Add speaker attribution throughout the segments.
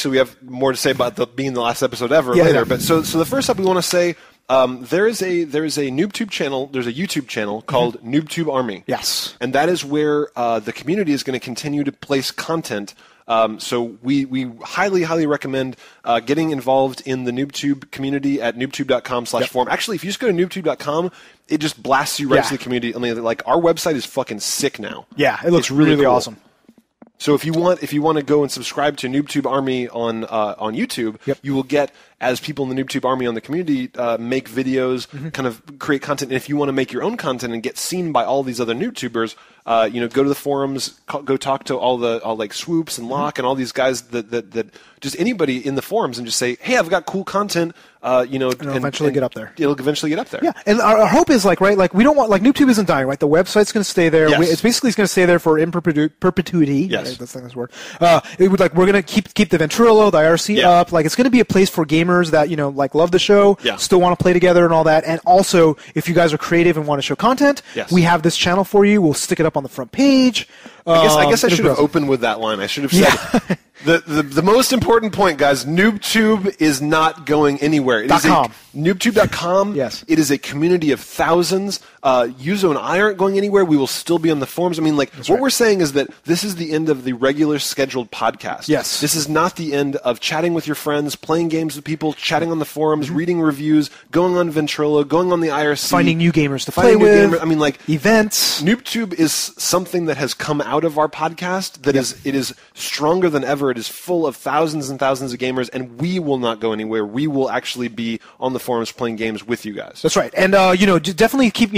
Speaker 1: actually, we have more to say about being the last episode ever later. Yeah. But so the first up, we want to say there is a NooBTooB channel. There's a YouTube channel called NooBTooB Army.
Speaker 2: Yes,
Speaker 1: and that is where the community is going to continue to place content. So we highly recommend getting involved in the NooBTooB community at NooBTooB.com/forum. Actually, if you just go to NooBTooB.com, it just blasts you right to the community. I mean, like, our website is fucking sick now.
Speaker 2: Yeah, it looks really cool. Awesome.
Speaker 1: So if you want to go and subscribe to NooBTooB Army on YouTube, you will get, as people in the NooBTooB Army on the community make videos, kind of create content. And if you want to make your own content and get seen by all these other NooBTubers, go to the forums, go talk to all like Swoops and Locke and all these guys that just anybody in the forums, and just say, hey, I've got cool content. And it'll
Speaker 2: eventually get up there.
Speaker 1: It'll eventually get up there.
Speaker 2: Yeah, and our hope is we don't want, NooBTooB isn't dying, right? The website's going to stay there.
Speaker 1: Yes.
Speaker 2: It's basically going to stay there for in perpetuity.
Speaker 1: Yes,
Speaker 2: right? That's the word. We're going to keep the Ventrilo, the IRC up. Like, it's going to be a place for gamers that love the show, still want to play together and all that. And also, if you guys are creative and want to show content, we have this channel for you. We'll stick it up on the front page.
Speaker 1: I guess I should have opened with that line. I should have said the most important point, guys. NooBTooB is not going anywhere. It is NooBTooB.com.
Speaker 2: Yes.
Speaker 1: It is a community of thousands. Yuzo and I aren't going anywhere. We will still be on the forums. I mean, we're saying is that this is the end of the regular scheduled podcast.
Speaker 2: Yes.
Speaker 1: This is not the end of chatting with your friends, playing games with people, chatting on the forums, reading reviews, going on Ventrilo, going on the IRC,
Speaker 2: finding new gamers to play with.
Speaker 1: I mean,
Speaker 2: events.
Speaker 1: NooBTooB is something that has come out of our podcast that it is stronger than ever. It is full of thousands and thousands of gamers, and we will not go anywhere. We will actually be on the forums playing games with you guys.
Speaker 2: That's right. And definitely keep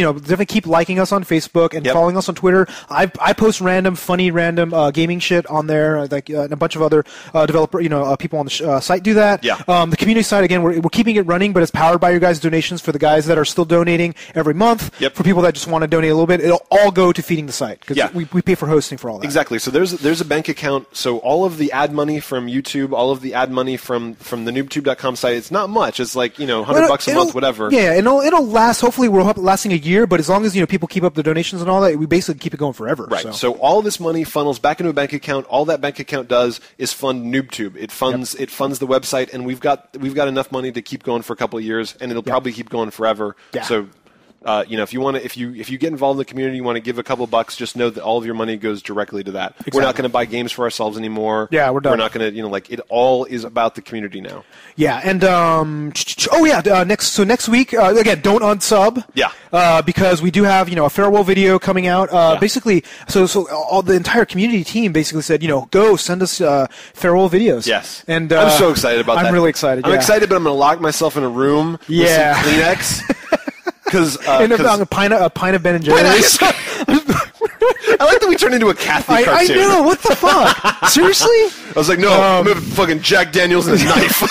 Speaker 2: liking us on Facebook and following us on Twitter. I post funny random gaming shit on there. And a bunch of other people on the site do that.
Speaker 1: Yeah.
Speaker 2: The community site, again, we're keeping it running, but it's powered by your guys' donations. For the guys that are still donating every month, for people that just want to donate a little bit, it'll all go to feeding the site, because we pay for hosting for all that.
Speaker 1: Exactly. So there's a bank account. So all of the ad money from YouTube, all of the ad money from the NooBTooB.com site, it's not much. It's like $100 a month, whatever.
Speaker 2: Yeah, and it'll last. Hopefully, we'll have it lasting a year. But as long as people keep up the donations and all that, we basically keep it going forever.
Speaker 1: Right. So all this money funnels back into a bank account. All that bank account does is fund NooBTooB. It funds the website, and we've got enough money to keep going for a couple of years, and it'll probably keep going forever.
Speaker 2: Yeah.
Speaker 1: So. If you get involved in the community, you want to give a couple bucks, just know that all of your money goes directly to that. Exactly. We're not going to buy games for ourselves anymore.
Speaker 2: Yeah, we're done.
Speaker 1: We're not going to, it all is about the community now.
Speaker 2: Yeah, and next week, again, don't unsub.
Speaker 1: Yeah.
Speaker 2: Because we do have, a farewell video coming out. Basically, so all the entire community team basically said, go send us farewell videos.
Speaker 1: Yes.
Speaker 2: And
Speaker 1: I'm so excited about that.
Speaker 2: I'm really excited.
Speaker 1: I'm excited, but I'm going to lock myself in a room with some Kleenex.
Speaker 2: A pint of Ben and Jerry's.
Speaker 1: I like that we turned into a Kathy cartoon.
Speaker 2: I know. What the fuck? Seriously?
Speaker 1: I was like, no, I'm going to fucking Jack Daniels and his knife.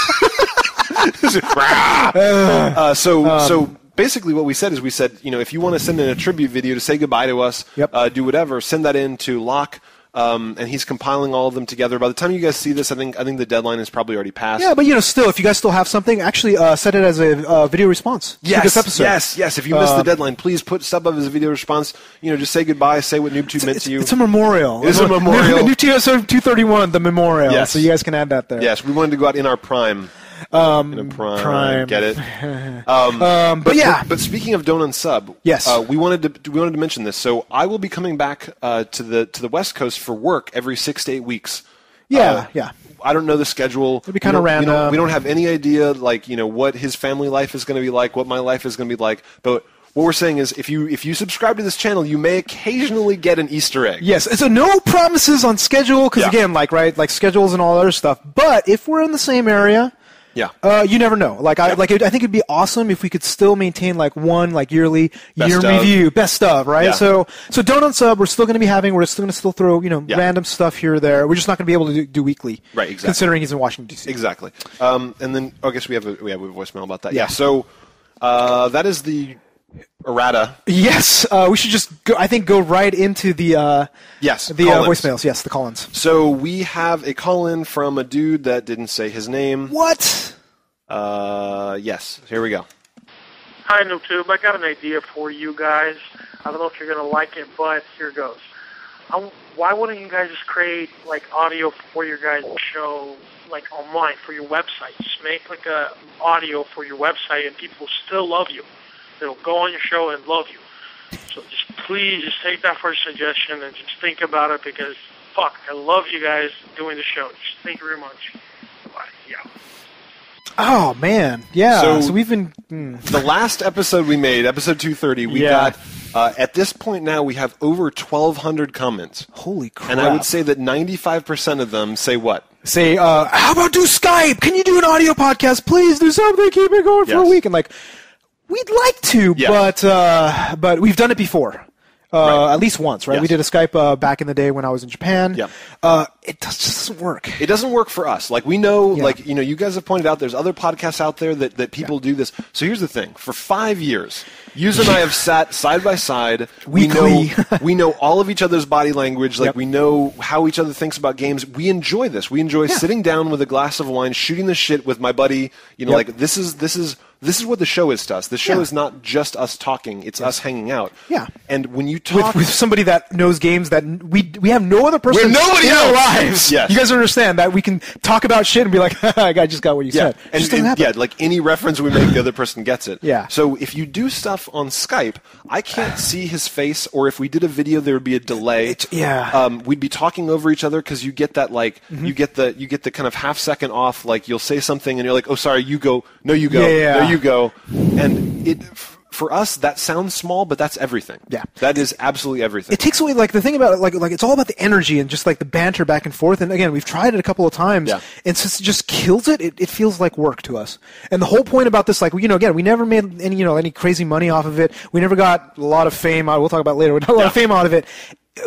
Speaker 1: So basically what we said is if you want to send in a tribute video to say goodbye to us, do whatever, send that in to Locke. And he's compiling all of them together. By the time you guys see this, I think the deadline is probably already passed.
Speaker 2: Yeah, but still, if you guys still have something, actually set it as a video response to this episode.
Speaker 1: Yes. If you missed the deadline, please put stuff up as a video response. Just say goodbye, say what NooBTooB meant to you.
Speaker 2: It's a memorial.
Speaker 1: It is a memorial.
Speaker 2: NooBTooB episode 231, the memorial.
Speaker 1: Yes.
Speaker 2: So you guys can add that there.
Speaker 1: Yes, we wanted to go out in our prime. In a prime. Get it? But speaking of don't unsub, we wanted to mention this. So I will be coming back to the West Coast for work every 6 to 8 weeks.
Speaker 2: Yeah.
Speaker 1: I don't know the schedule.
Speaker 2: It'll be kind of random.
Speaker 1: We don't have any idea, what his family life is going to be like, what my life is going to be like. But what we're saying is, if you subscribe to this channel, you may occasionally get an Easter egg.
Speaker 2: Yes. So no promises on schedule, because again, schedules and all other stuff. But if we're in the same area.
Speaker 1: Yeah.
Speaker 2: You never know. I think it'd be awesome if we could still maintain one yearly year
Speaker 1: of.
Speaker 2: review, best of, right?
Speaker 1: Yeah.
Speaker 2: So don't unsub. We're still going to be we're still going to throw random stuff here or there. We're just not going to be able to do weekly,
Speaker 1: right? Exactly.
Speaker 2: Considering he's in Washington D.C.
Speaker 1: Exactly. And then I guess we have a voicemail about that. Yeah. So that is the errata.
Speaker 2: Yes. We should just go right into the voicemails. Yes, the call-ins.
Speaker 1: So we have a call-in from a dude that didn't say his name.
Speaker 2: What?
Speaker 1: Yes. Here we go.
Speaker 3: Hi, NooBTooB. I got an idea for you guys. I don't know if you're going to like it, but here goes. why wouldn't you guys just create like audio for your guys' show, like online for your website? Just make like a audio for your website, and people still love you. They'll go on your show and love you. So please take that for a suggestion and just think about it, because fuck, I love you guys doing the show. Just thank you very much. Bye. Yeah.
Speaker 2: Oh man, yeah. So we've been
Speaker 1: the last episode we made, episode 230. We got at this point now we have over 1,200 comments.
Speaker 2: Holy crap!
Speaker 1: And I would say that 95% of them say what?
Speaker 2: Say, how about do Skype? Can you do an audio podcast? Please do something. Keep it going for a week. And like, we'd like to, but we've done it before. At least once, right? Yes. We did a Skype back in the day when I was in Japan.
Speaker 1: Yep.
Speaker 2: It just doesn't work.
Speaker 1: It doesn't work for us. Like, we know, like, you know, you guys have pointed out there's other podcasts out there that people do this. So here's the thing. For 5 years, Yuz and I have sat side by side.
Speaker 2: Weekly.
Speaker 1: We know all of each other's body language. Like, we know how each other thinks about games. We enjoy this. We enjoy sitting down with a glass of wine, shooting the shit with my buddy. You know, like, this is what the show is to us. The show is not just us talking; it's us hanging out.
Speaker 2: Yeah.
Speaker 1: And when you talk
Speaker 2: with somebody that knows games that we have no other person
Speaker 1: in our lives,
Speaker 2: you guys understand that we can talk about shit and be like, I just got what you said.
Speaker 1: And like any reference we make, the other person gets it.
Speaker 2: Yeah.
Speaker 1: So if you do stuff on Skype, I can't see his face, or if we did a video, there would be a delay. We'd be talking over each other because you get that like you get the kind of half second off. Like you'll say something and you're like, oh sorry, you go. No, you go. No, you go. And for us, that sounds small, but that's everything.
Speaker 2: Yeah.
Speaker 1: That is absolutely everything.
Speaker 2: It takes away, like, the thing about it, like it's all about the energy and just, like, the banter back and forth. And, again, we've tried it a couple of times. Yeah. And since it just kills it, it feels like work to us. And the whole point about this, like, you know, again, we never made any crazy money off of it. We never got a lot of fame. We'll talk about it later. We got a lot of fame out of it.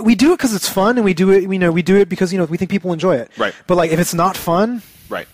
Speaker 2: We do it because it's fun, and we do it because, you know, we think people enjoy it.
Speaker 1: Right.
Speaker 2: But, like, if it's not fun...
Speaker 1: Right.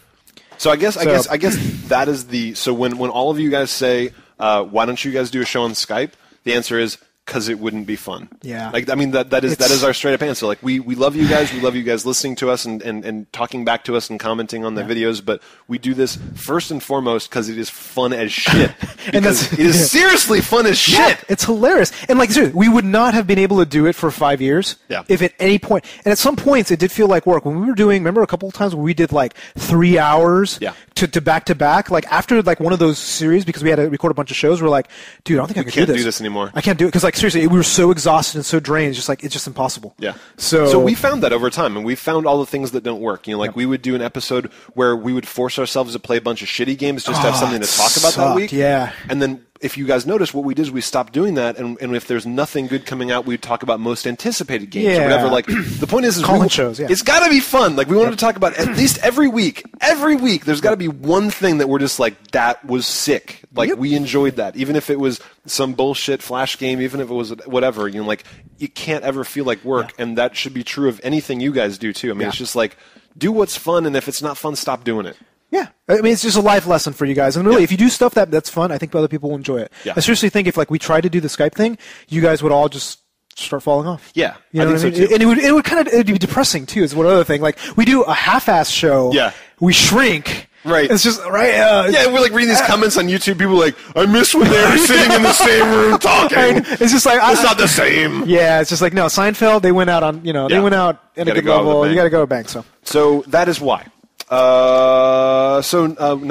Speaker 1: So I guess that is the... So when all of you guys say... why don't you guys do a show on Skype? The answer is because it wouldn't be fun.
Speaker 2: Yeah.
Speaker 1: Like, I mean, that is our straight up answer. Like, we love you guys. We love you guys listening to us and talking back to us and commenting on the videos. But we do this first and foremost because it is fun as shit. And it is seriously fun as shit.
Speaker 2: Yeah, it's hilarious. And like, seriously, we would not have been able to do it for 5 years if at any point. And at some points, it did feel like work. When we were doing, remember a couple of times where we did like 3 hours to back to back. Like after like one of those series, because we had to record a bunch of shows, we're like, dude, I don't think I can
Speaker 1: do this. Do this anymore.
Speaker 2: I can't do it because like seriously, we were so exhausted and so drained. It's just impossible.
Speaker 1: Yeah. So we found that over time, and we found all the things that don't work. You know, like we would do an episode where we would force ourselves to play a bunch of shitty games just to have something to talk about that week.
Speaker 2: Yeah.
Speaker 1: And then if you guys notice, what we did is we stopped doing that, and if there's nothing good coming out, we'd talk about most anticipated games or whatever. Like the point is
Speaker 2: callins shows. Yeah.
Speaker 1: It's got to be fun. Like we wanted to talk about at least every week. Every week, there's got to be one thing that we're just like, that was sick. Like we enjoyed that, even if it was some bullshit Flash game, even if it was whatever. You know, like you can't ever feel like work, and that should be true of anything you guys do too. I mean, it's just like do what's fun, and if it's not fun, stop doing it.
Speaker 2: Yeah, I mean, it's just a life lesson for you guys. And really, if you do stuff that's fun, I think other people will enjoy it. Yeah. I seriously think if like we tried to do the Skype thing, you guys would all just start falling off.
Speaker 1: Yeah,
Speaker 2: you know
Speaker 1: I think so too.
Speaker 2: And it would kind of be depressing too. Is one other thing. Like we do a half-ass show.
Speaker 1: Yeah,
Speaker 2: we shrink.
Speaker 1: Right.
Speaker 2: It's just right.
Speaker 1: Yeah, we're like reading these comments on YouTube. People are like, I miss when they were sitting in the same room talking.
Speaker 2: It's just like
Speaker 1: it's not the same.
Speaker 2: Yeah, it's just like no, Seinfeld. They went out on they went out at a good level. You got to go to bank.
Speaker 1: So that is why. Now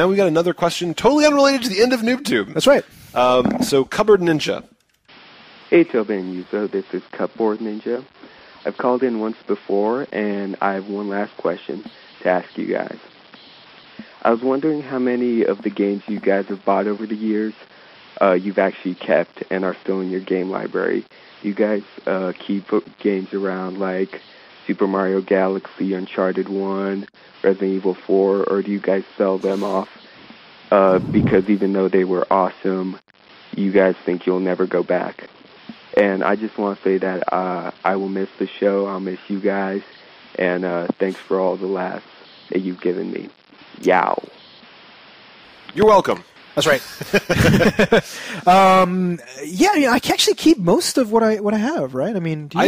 Speaker 1: we got another question, totally unrelated to the end of NooBTooB.
Speaker 2: That's right.
Speaker 1: So Cupboard Ninja.
Speaker 4: Hey, Toby and Yuzo, this is Cupboard Ninja. I've called in once before, and I have one last question to ask you guys. I was wondering how many of the games you guys have bought over the years you've actually kept and are still in your game library. You guys keep games around like Super Mario Galaxy, Uncharted 1, Resident Evil 4, or do you guys sell them off because even though they were awesome, you guys think you'll never go back? And I just want to say that I will miss the show, I'll miss you guys, and thanks for all the laughs that you've given me. Yow.
Speaker 1: You're welcome.
Speaker 2: That's right. I can actually keep most of what I have, right? I mean, do you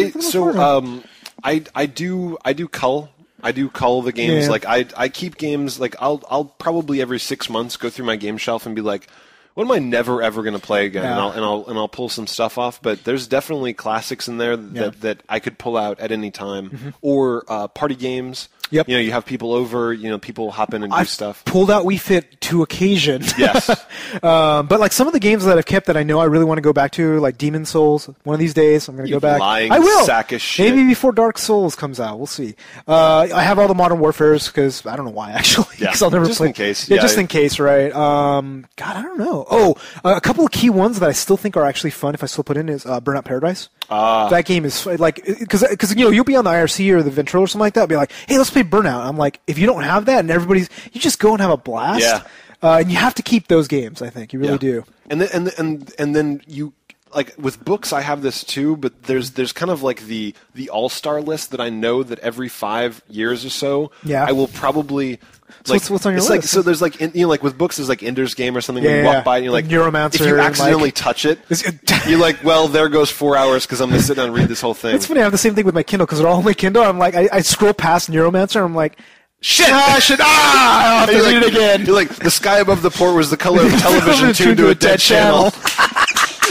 Speaker 1: I do cull. I do cull the games. Yeah. Like I keep games. Like I'll probably every 6 months go through my game shelf and be like, What am I never ever going to play again? Yeah. And I'll pull some stuff off, but there's definitely classics in there that I could pull out at any time, or party games. Yep. You have people over. People hop in and do stuff.
Speaker 2: Pulled out Wii Fit to occasion.
Speaker 1: Yes.
Speaker 2: But like some of the games that I've kept that I know I really want to go back to, like Demon Souls. One of these days, I'm going to go back.
Speaker 1: I will. Sack of shit.
Speaker 2: Maybe before Dark Souls comes out. We'll see. I have all the Modern Warfares because I don't know why actually. Because I'll never play.
Speaker 1: Just in case.
Speaker 2: Yeah, just in case, right? God, I don't know. Oh, a couple of key ones that I still think are actually fun if I still put in is Burnout Paradise. That game is like because you'll be on the IRC or the Ventrilo or something like that. I'll be like, hey, let's play Burnout. I'm like, if you don't have that and you just go and have a blast.
Speaker 1: Yeah.
Speaker 2: And you have to keep those games. I think you really do.
Speaker 1: And then you. Like with books, I have this too, but there's kind of like the all-star list that I know that every 5 years or so, I will probably.
Speaker 2: So what's on your list?
Speaker 1: So there's like like with books, there's like Ender's Game or something. Where you walk by and you're like,
Speaker 2: Neuromancer.
Speaker 1: If you accidentally touch it, you're like, well, there goes 4 hours because I'm gonna sit down and read this whole thing.
Speaker 2: It's funny. I have the same thing with my Kindle because they're all on my Kindle. I'm like, I scroll past Neuromancer. And I'm like.
Speaker 1: Shit!
Speaker 2: I have to read it again.
Speaker 1: You're like, the sky above the port was the color of television tuned to a dead channel.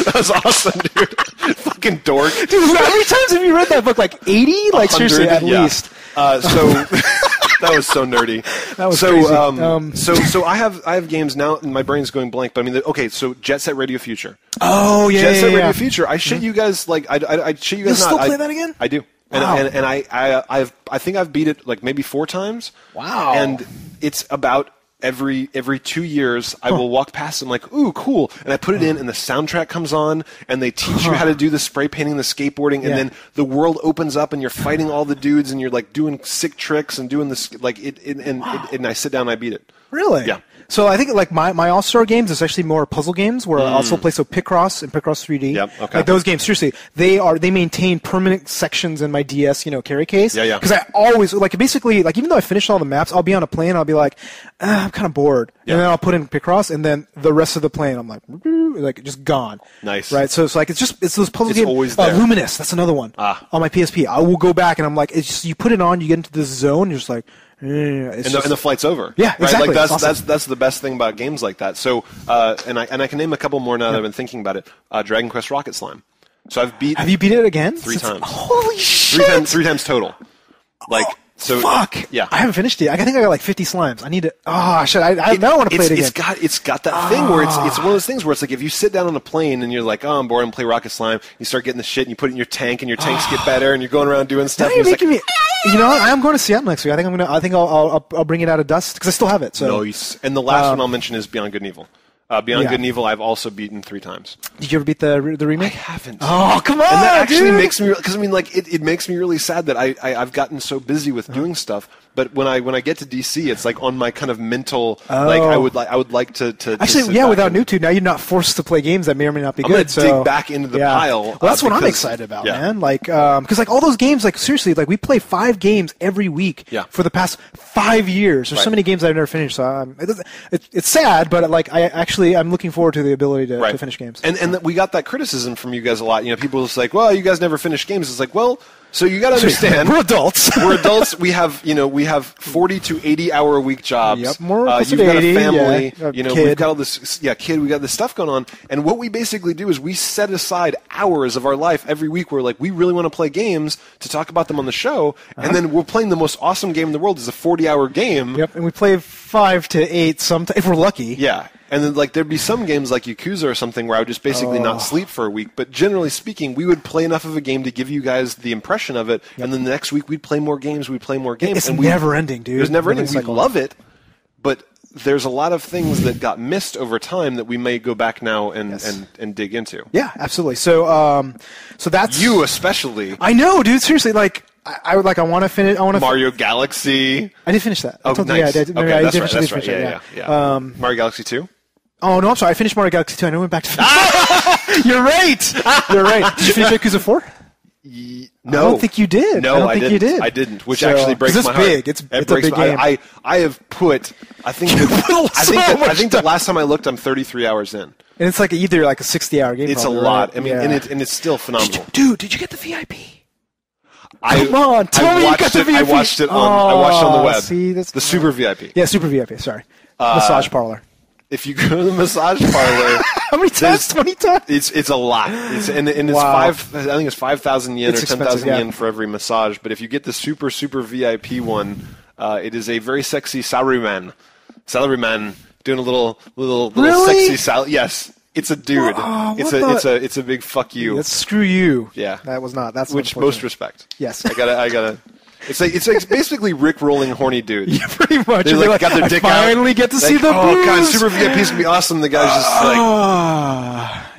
Speaker 1: That was awesome, dude. Fucking dork.
Speaker 2: Dude, how many times have you read that book? Like 80? Like, seriously, at least.
Speaker 1: That was so nerdy.
Speaker 2: That was crazy.
Speaker 1: So I have games now, and my brain's going blank. But I mean, okay. So Jet Set Radio Future.
Speaker 2: Oh yeah,
Speaker 1: Jet Set Radio Future. I shit you guys like I shit you guys.
Speaker 2: You still play that again?
Speaker 1: I do.
Speaker 2: Wow.
Speaker 1: And I think I've beat it like maybe 4 times.
Speaker 2: Wow.
Speaker 1: And it's about every 2 years I will walk past and I'm like, ooh, cool. And I put it in and the soundtrack comes on and they teach you how to do the spray painting, the skateboarding, and then the world opens up and you're fighting all the dudes and you're like doing sick tricks and doing this and I sit down and I beat it.
Speaker 2: Really?
Speaker 1: Yeah.
Speaker 2: So I think like my all-star games is actually more puzzle games where I also play Picross and Picross 3D.
Speaker 1: Yep, okay.
Speaker 2: Like those games, seriously, they maintain permanent sections in my DS, carry case.
Speaker 1: Yeah.
Speaker 2: Because I always basically even though I finish all the maps, I'll be on a plane, I'll be like, I'm kind of bored, and then I'll put in Picross, and then the rest of the plane, I'm like just gone.
Speaker 1: Nice.
Speaker 2: Right. So it's like it's those puzzle games.
Speaker 1: Always there.
Speaker 2: Luminous, that's another one. On my PSP, I will go back and I'm like, it's just you put it on, you get into this zone, you're just like.
Speaker 1: And the flight's over.
Speaker 2: Yeah, exactly.
Speaker 1: Right? Like
Speaker 2: awesome.
Speaker 1: that's the best thing about games like that. So and I can name a couple more now that I've been thinking about it. Dragon Quest Rocket Slime. So Have you
Speaker 2: beat it again?
Speaker 1: 3 times.
Speaker 2: Holy shit!
Speaker 1: 3 times total. Like so.
Speaker 2: Fuck.
Speaker 1: Yeah.
Speaker 2: I haven't finished it. I think I got like 50 slimes. I need to. Oh shit! I now want to play it again.
Speaker 1: It's got that thing where it's one of those things where it's like if you sit down on a plane and you're like, oh, I'm bored, I'm play Rocket Slime. You start getting the shit and you put it in your tank and your tanks get better and you're going around doing stuff.
Speaker 2: Now you're making me. You know what? I am going to Seattle next week. I think I'll bring it out of dust because I still have it. So.
Speaker 1: Nice. And the last one I'll mention is Beyond Good and Evil. Beyond Good and Evil, I've also beaten 3 times.
Speaker 2: Did you ever beat the remake?
Speaker 1: I haven't.
Speaker 2: Oh, come on,
Speaker 1: and that actually
Speaker 2: dude.
Speaker 1: makes me because I mean, like, it makes me really sad that I've gotten so busy with doing stuff. But when I get to DC, it's like on my kind of mental like I would like to
Speaker 2: actually without NooBTooB now you're not forced to play games that may or may not be good.
Speaker 1: I'm gonna dig back into the pile.
Speaker 2: Well, that's what I'm excited about, man. Like because like all those games, like seriously, like we play 5 games every week for the past 5 years. There's so many games I've never finished. So it's sad, but like I'm looking forward to the ability to finish games.
Speaker 1: And we got that criticism from you guys a lot. People just like, well, you guys never finish games. It's like, well. So you got to understand,
Speaker 2: we're adults.
Speaker 1: We're adults. We have 40 to 80 hour a week jobs.
Speaker 2: Yep, more
Speaker 1: you've got
Speaker 2: 80,
Speaker 1: a family.
Speaker 2: Kid.
Speaker 1: We've got all this. Kid. We got this stuff going on. And what we basically do is we set aside hours of our life every week where like we really want to play games to talk about them on the show, and then we're playing the most awesome game in the world. Is a 40-hour game.
Speaker 2: Yep, and we play 5 to 8 sometimes if we're lucky.
Speaker 1: Yeah. And then, like, there'd be some games like Yakuza or something where I would just basically not sleep for a week. But generally speaking, we would play enough of a game to give you guys the impression of it. And then the next week, we'd play more games.
Speaker 2: It's never ending, dude.
Speaker 1: It was never ending. We love it. But there's a lot of things that got missed over time that we may go back now and dig into.
Speaker 2: Yeah, absolutely. So that's...
Speaker 1: You especially.
Speaker 2: I know, dude. Seriously, like... I want to finish.
Speaker 1: Mario Galaxy.
Speaker 2: I did finish that.
Speaker 1: Oh, nice.
Speaker 2: Yeah, I did.
Speaker 1: Okay, that's right. Yeah. Mario Galaxy 2?
Speaker 2: Oh, no, I'm sorry. I finished Mario Galaxy 2. I went back to finish. You're right. You're right. Did you finish Yakuza 4?
Speaker 1: No.
Speaker 2: I don't think you did.
Speaker 1: No, I
Speaker 2: think you did.
Speaker 1: I didn't, which actually breaks my heart.
Speaker 2: Big. It's a big game.
Speaker 1: I have put, I think the last time I looked, I'm 33 hours in.
Speaker 2: And it's like either like a 60-hour game.
Speaker 1: It's a lot. Right? I mean, and it's still phenomenal.
Speaker 2: Dude, did you get the VIP?
Speaker 1: Come on,
Speaker 2: tell me you got the VIP.
Speaker 1: I watched it on the web.
Speaker 2: See, that's
Speaker 1: the Super VIP.
Speaker 2: Yeah, Super VIP. Sorry, massage parlor.
Speaker 1: if you go to the massage parlor,
Speaker 2: how many times? 20 times?
Speaker 1: It's a lot. It's I think it's 5,000 yen or 10,000 yen for every massage. But if you get the super VIP one, it is a very sexy salaryman doing a little
Speaker 2: really?
Speaker 1: sexy salary. Yes, it's a dude. It's a big fuck you.
Speaker 2: Let's screw you.
Speaker 1: Yeah,
Speaker 2: that was not. That's
Speaker 1: which most respect.
Speaker 2: Yes,
Speaker 1: I gotta. It's like basically Rick rolling horny dudes.
Speaker 2: Yeah, pretty much.
Speaker 1: They like got their dick out.
Speaker 2: Finally get to see the boobs.
Speaker 1: Oh god, super VIP's gonna be awesome. The guy's just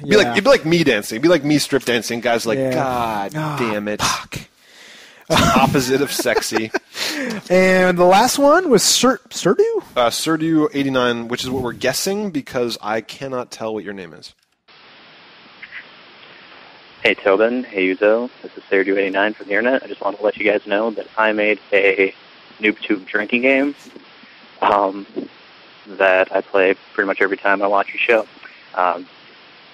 Speaker 1: like, it'd be like me dancing. It'd be like me strip dancing. Guys like, God damn it.
Speaker 2: Fuck.
Speaker 1: It's the opposite of sexy.
Speaker 2: And the last one was Surdu?
Speaker 1: Surdu89, which is what we're guessing because I cannot tell what your name is.
Speaker 5: Hey Tobin, hey Yuzo, this is Sardu89 from the internet. I just wanted to let you guys know that I made a NooBTooB drinking game that I play pretty much every time I watch your show.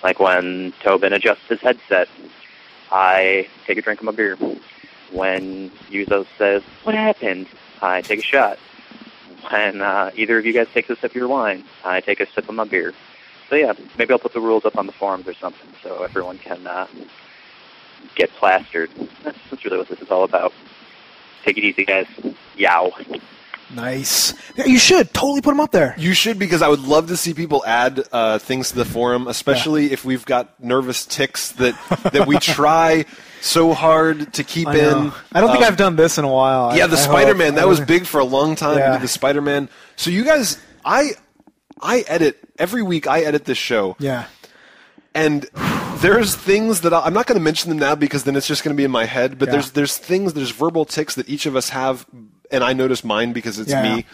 Speaker 5: Like when Tobin adjusts his headset, I take a drink of my beer. When Yuzo says, "What happened?" I take a shot. When either of you guys takes a sip of your wine, I take a sip of my beer. So yeah, maybe I'll put the rules up on the forums or something so everyone can get plastered. That's really what this is all about. Take it easy, guys. Yow.
Speaker 2: Nice. Yeah, you should totally put them up there.
Speaker 1: You should, because I would love to see people add things to the forum, especially if we've got nervous tics that we try so hard to keep in.
Speaker 2: I don't think I've done this in a while.
Speaker 1: Yeah, the Spider-Man, that was big for a long time. We did the Spider-Man. So you guys, I edit, every week I edit this show.
Speaker 2: Yeah.
Speaker 1: And there's things that I'm not going to mention them now because then it's just going to be in my head, but there's verbal tics that each of us have, and I notice mine because it's me.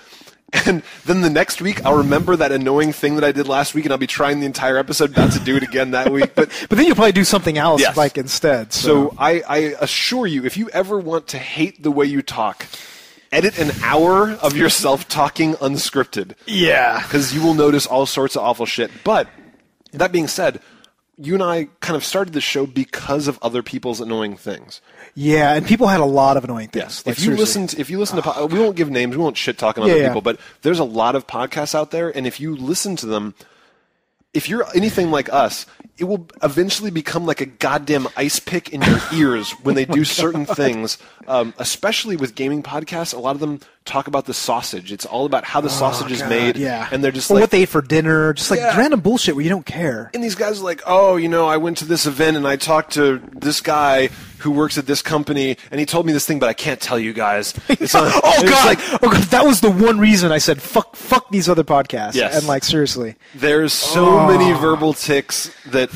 Speaker 1: And then the next week, I'll remember that annoying thing that I did last week, and I'll be trying the entire episode not to do it again that week. But
Speaker 2: then you'll probably do something else like instead.
Speaker 1: So I assure you, if you ever want to hate the way you talk, edit an hour of yourself talking unscripted.
Speaker 2: Yeah.
Speaker 1: Because you will notice all sorts of awful shit. But that being said, you and I kind of started the show because of other people's annoying things.
Speaker 2: Yeah, and people had a lot of annoying things.
Speaker 1: Yes.
Speaker 2: Like,
Speaker 1: if you listen to, we won't give names, we won't shit talk on other people, but there's a lot of podcasts out there, and if you listen to them, if you're anything like us, it will eventually become like a goddamn ice pick in your ears when they do certain things. Especially with gaming podcasts, a lot of them talk about the sausage. It's all about how the sausage is made, and they're just
Speaker 2: what they ate for dinner, just like random bullshit where you don't care.
Speaker 1: And these guys are like, oh, I went to this event and I talked to this guy who works at this company, and he told me this thing, but I can't tell you guys. It's on,
Speaker 2: oh god, that was the one reason I said fuck these other podcasts.
Speaker 1: Yes.
Speaker 2: And like seriously,
Speaker 1: there's so many verbal tics that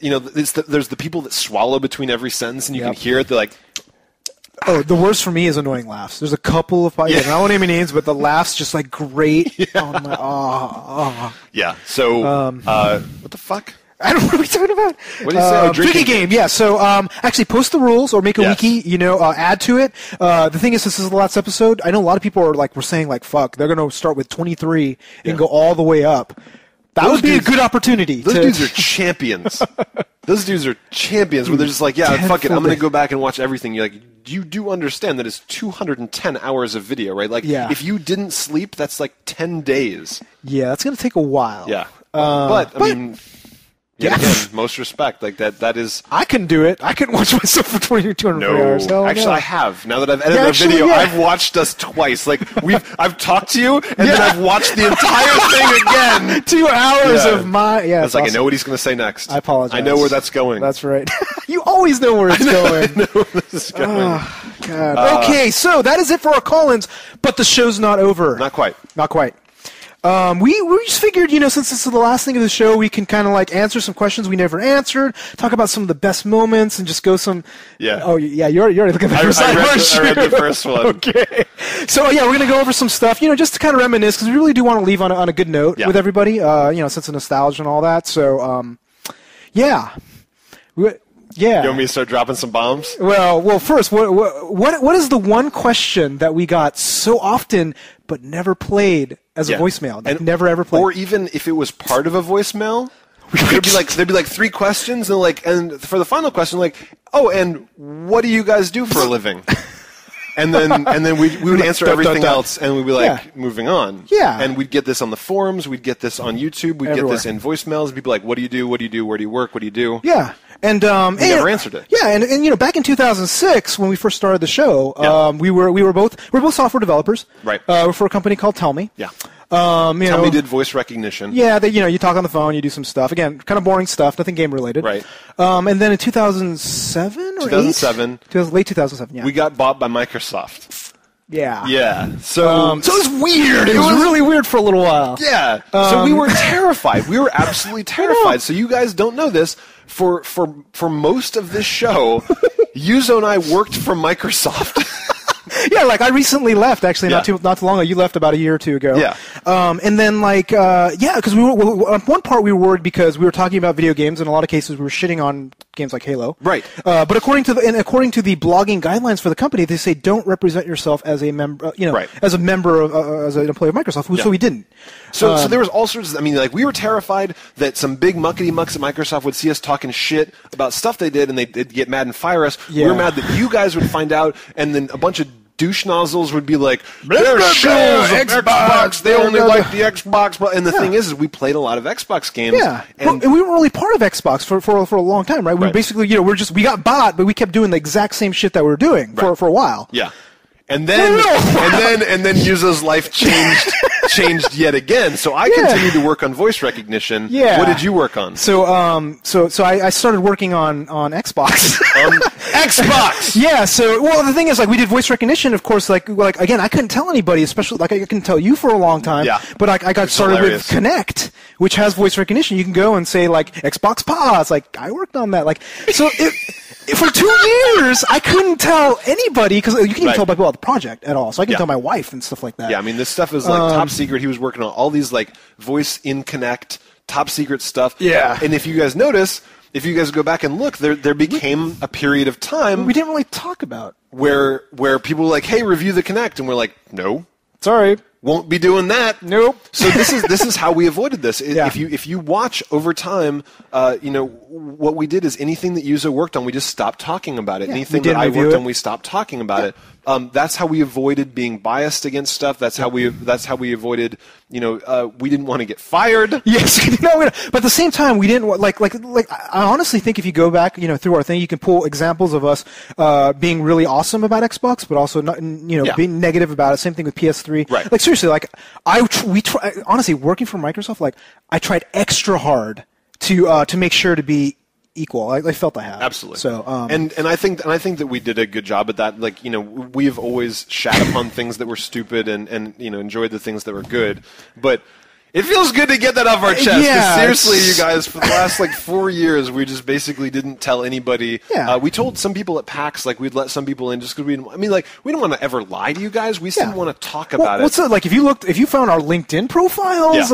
Speaker 1: there's the people that swallow between every sentence, and you can hear it. They're like.
Speaker 2: Oh, the worst for me is annoying laughs. There's a couple of podcasts. I won't name any names, but the laughs just like great.
Speaker 1: Yeah. So what the fuck?
Speaker 2: I don't know what we're talking about.
Speaker 1: What do you say?
Speaker 2: Drinking game. Yeah. So actually post the rules or make a wiki. Add to it. The thing is, this is the last episode. I know a lot of people were saying like, fuck, they're gonna start with 23 and go all the way up. That would be a good opportunity.
Speaker 1: Those dudes are champions. Those dudes are champions where they're just like, yeah, fuck it, I'm going to go back and watch everything. You're like, you do understand that it's 210 hours of video, right? Like, if you didn't sleep, that's like 10 days.
Speaker 2: Yeah, that's going to take a while.
Speaker 1: Yeah. But, I mean... Yeah, again, most respect. Like that is.
Speaker 2: I can do it. I can watch myself for 240 hours.
Speaker 1: No, actually, I have. Now that I've edited a video, I've watched us twice. Like I've talked to you, and then I've watched the entire thing again.
Speaker 2: 2 hours of my. Yeah,
Speaker 1: it's like awesome. I know what he's going to say next.
Speaker 2: I apologize.
Speaker 1: I know where that's going.
Speaker 2: That's right. You always know where it's going.
Speaker 1: I know where this is going.
Speaker 2: Oh, God. Okay, so that is it for our call-ins, but the show's not over.
Speaker 1: Not quite.
Speaker 2: Not quite. We just figured, since this is the last thing of the show, we can kind of like answer some questions we never answered, talk about some of the best moments, and just go some.
Speaker 1: Yeah.
Speaker 2: Oh yeah, you're already looking at the first one.
Speaker 1: I read the first one.
Speaker 2: Okay. So yeah, we're gonna go over some stuff, just to kind of reminisce, because we really do want to leave on a good note with everybody, sense of nostalgia and all that. So yeah. Yeah.
Speaker 1: You want me to start dropping some bombs?
Speaker 2: Well, first, what is the one question that we got so often but never played as a voicemail? And never ever played.
Speaker 1: Or even if it was part of a voicemail, there'd be like 3 questions, and for the final question, like, oh, and what do you guys do for a living? And then we would answer everything else, and we'd be like, moving on.
Speaker 2: Yeah.
Speaker 1: And we'd get this on the forums, we'd get this on YouTube, we'd get this in voicemails. People like, what do you do? What do you do? Where do you work? What do you do?
Speaker 2: Yeah. And
Speaker 1: we never answered it.
Speaker 2: Yeah, and back in 2006 when we first started the show, we were both software developers.
Speaker 1: Right.
Speaker 2: For a company called Tell Me.
Speaker 1: Yeah. Tell Me did voice recognition.
Speaker 2: Yeah, you talk on the phone, you do some stuff. Again, kind of boring stuff, nothing game related.
Speaker 1: Right.
Speaker 2: And then in 2007 or
Speaker 1: 2007,
Speaker 2: late 2007. Yeah.
Speaker 1: We got bought by Microsoft.
Speaker 2: Yeah.
Speaker 1: Yeah. So
Speaker 2: it was weird. It was really weird for a little while.
Speaker 1: Yeah. So we were terrified. We were absolutely terrified. So you guys don't know this. For most of this show, Yuzo and I worked for Microsoft.
Speaker 2: Yeah, like I recently left. Actually, not too long ago. You left about a year or two ago.
Speaker 1: Yeah.
Speaker 2: And then because we were on one part we were worried because we were talking about video games. In a lot of cases, we were shitting on games like Halo.
Speaker 1: Right.
Speaker 2: But according to the blogging guidelines for the company, they say don't represent yourself as a member. As a member of as an employee of Microsoft. So we didn't.
Speaker 1: So there was all sorts of. I mean, like we were terrified that some big muckety mucks at Microsoft would see us talking shit about stuff they did, and they'd get mad and fire us. Yeah. We were mad that you guys would find out, and then a bunch of douche nozzles would be like, they're shills of Xbox. They only like the Xbox. And the thing is we played a lot of Xbox games.
Speaker 2: Yeah. And we weren't really part of Xbox for a long time, right? We basically, we got bought, but we kept doing the exact same shit that we were doing for a while.
Speaker 1: Yeah. And then Yuzo's life changed yet again. So I continued to work on voice recognition.
Speaker 2: Yeah.
Speaker 1: What did you work on?
Speaker 2: So I started working on Xbox.
Speaker 1: On Xbox.
Speaker 2: Yeah. So the thing is, like, we did voice recognition. Of course, like again, I couldn't tell anybody, especially like I couldn't tell you for a long time.
Speaker 1: Yeah.
Speaker 2: But I got started with Connect, which has voice recognition. You can go and say like Xbox pause. Like I worked on that. Like so for 2 years, I couldn't tell anybody because you can't even tell people about the project at all. So I can tell my wife and stuff like that.
Speaker 1: Yeah, I mean, this stuff is like top secret. He was working on all these like voice in Connect, top secret stuff.
Speaker 2: Yeah.
Speaker 1: And if you guys notice, if you guys go back and look, there became a period of time
Speaker 2: we didn't really talk about
Speaker 1: where people were like, hey, review the Connect, and we're like, no,
Speaker 2: sorry.
Speaker 1: Won't be doing that.
Speaker 2: Nope.
Speaker 1: So this is how we avoided this. If you watch over time, what we did is anything that Yuzo worked on, we just stopped talking about it.
Speaker 2: Yeah,
Speaker 1: anything that I worked on, we stopped talking about it. That's how we avoided being biased against stuff. That's how we avoided. We didn't want to get fired.
Speaker 2: Yes, but at the same time, we didn't like. I honestly think if you go back, through our thing, you can pull examples of us being really awesome about Xbox, but also not, being negative about it. Same thing with PS3.
Speaker 1: Right.
Speaker 2: Like seriously, like honestly, working for Microsoft, like I tried extra hard to make sure to be equal. I felt I had.
Speaker 1: Absolutely.
Speaker 2: So
Speaker 1: and I think that we did a good job at that. Like we've always shat upon things that were stupid and enjoyed the things that were good, but. It feels good to get that off our chest.
Speaker 2: Yeah,
Speaker 1: seriously, you guys, for the last 4 years, we just basically didn't tell anybody.
Speaker 2: Yeah.
Speaker 1: We told some people at PAX, we'd let some people in just because we don't want to ever lie to you guys. We just didn't want to talk about it.
Speaker 2: What's it like? If you found our LinkedIn profiles,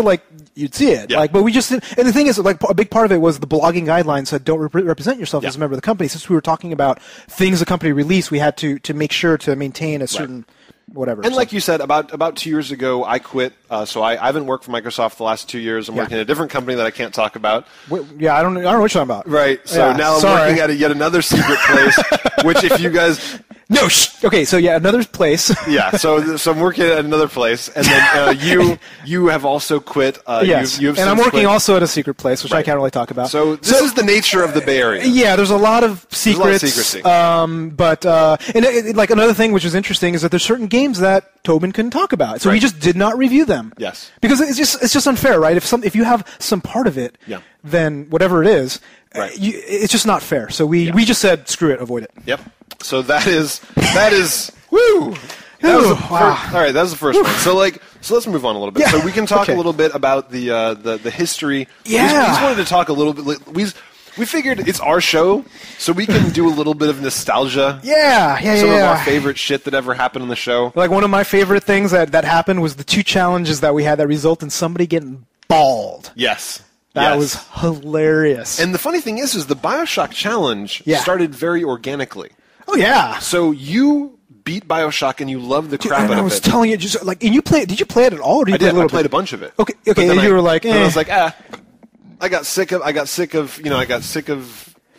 Speaker 2: you'd see it.
Speaker 1: Yeah.
Speaker 2: But we just didn't. And the thing is, a big part of it was the blogging guidelines said don't represent yourself as a member of the company. Since we were talking about things the company released, we had to make sure to maintain a certain. Whatever.
Speaker 1: And like you said, about 2 years ago, I quit. So I haven't worked for Microsoft the last 2 years. I'm working at a different company that I can't talk about.
Speaker 2: I don't know what you're talking about.
Speaker 1: Right. So now I'm working at yet another secret place, which if you guys...
Speaker 2: No, okay, so another place.
Speaker 1: Yeah, so I'm working at another place, and then you have also quit.
Speaker 2: Yes,
Speaker 1: you have
Speaker 2: and I'm working
Speaker 1: quit.
Speaker 2: Also at a secret place, which I can't really talk about.
Speaker 1: So this is the nature of the Bay Area.
Speaker 2: Yeah, there's a lot of secrets.
Speaker 1: There's a lot of secrecy.
Speaker 2: But another thing which is interesting is that there's certain games that Tobin couldn't talk about, so we just did not review them.
Speaker 1: Yes,
Speaker 2: because it's just unfair, right? If you have some part of it, then whatever it is, it's just not fair. So we just said screw it, avoid it.
Speaker 1: Yep. So that is woo. All right, that was the first one. So let's move on a little bit. So we can talk a little bit about the history.
Speaker 2: Yeah.
Speaker 1: We just wanted to talk a little bit. We figured it's our show, so we can do a little bit of nostalgia. Some of our favorite shit that ever happened on the show.
Speaker 2: Like one of my favorite things that happened was the 2 challenges that we had that result in somebody getting bald.
Speaker 1: Yes.
Speaker 2: That was hilarious.
Speaker 1: And the funny thing is the BioShock challenge started very organically.
Speaker 2: Oh yeah.
Speaker 1: So you beat BioShock and you loved the crap out of it.
Speaker 2: I was telling you, just and you played. Did you play it at all? Or
Speaker 1: I did. I played a bunch of it.
Speaker 2: Okay. And you were like,
Speaker 1: And I was like, I got sick of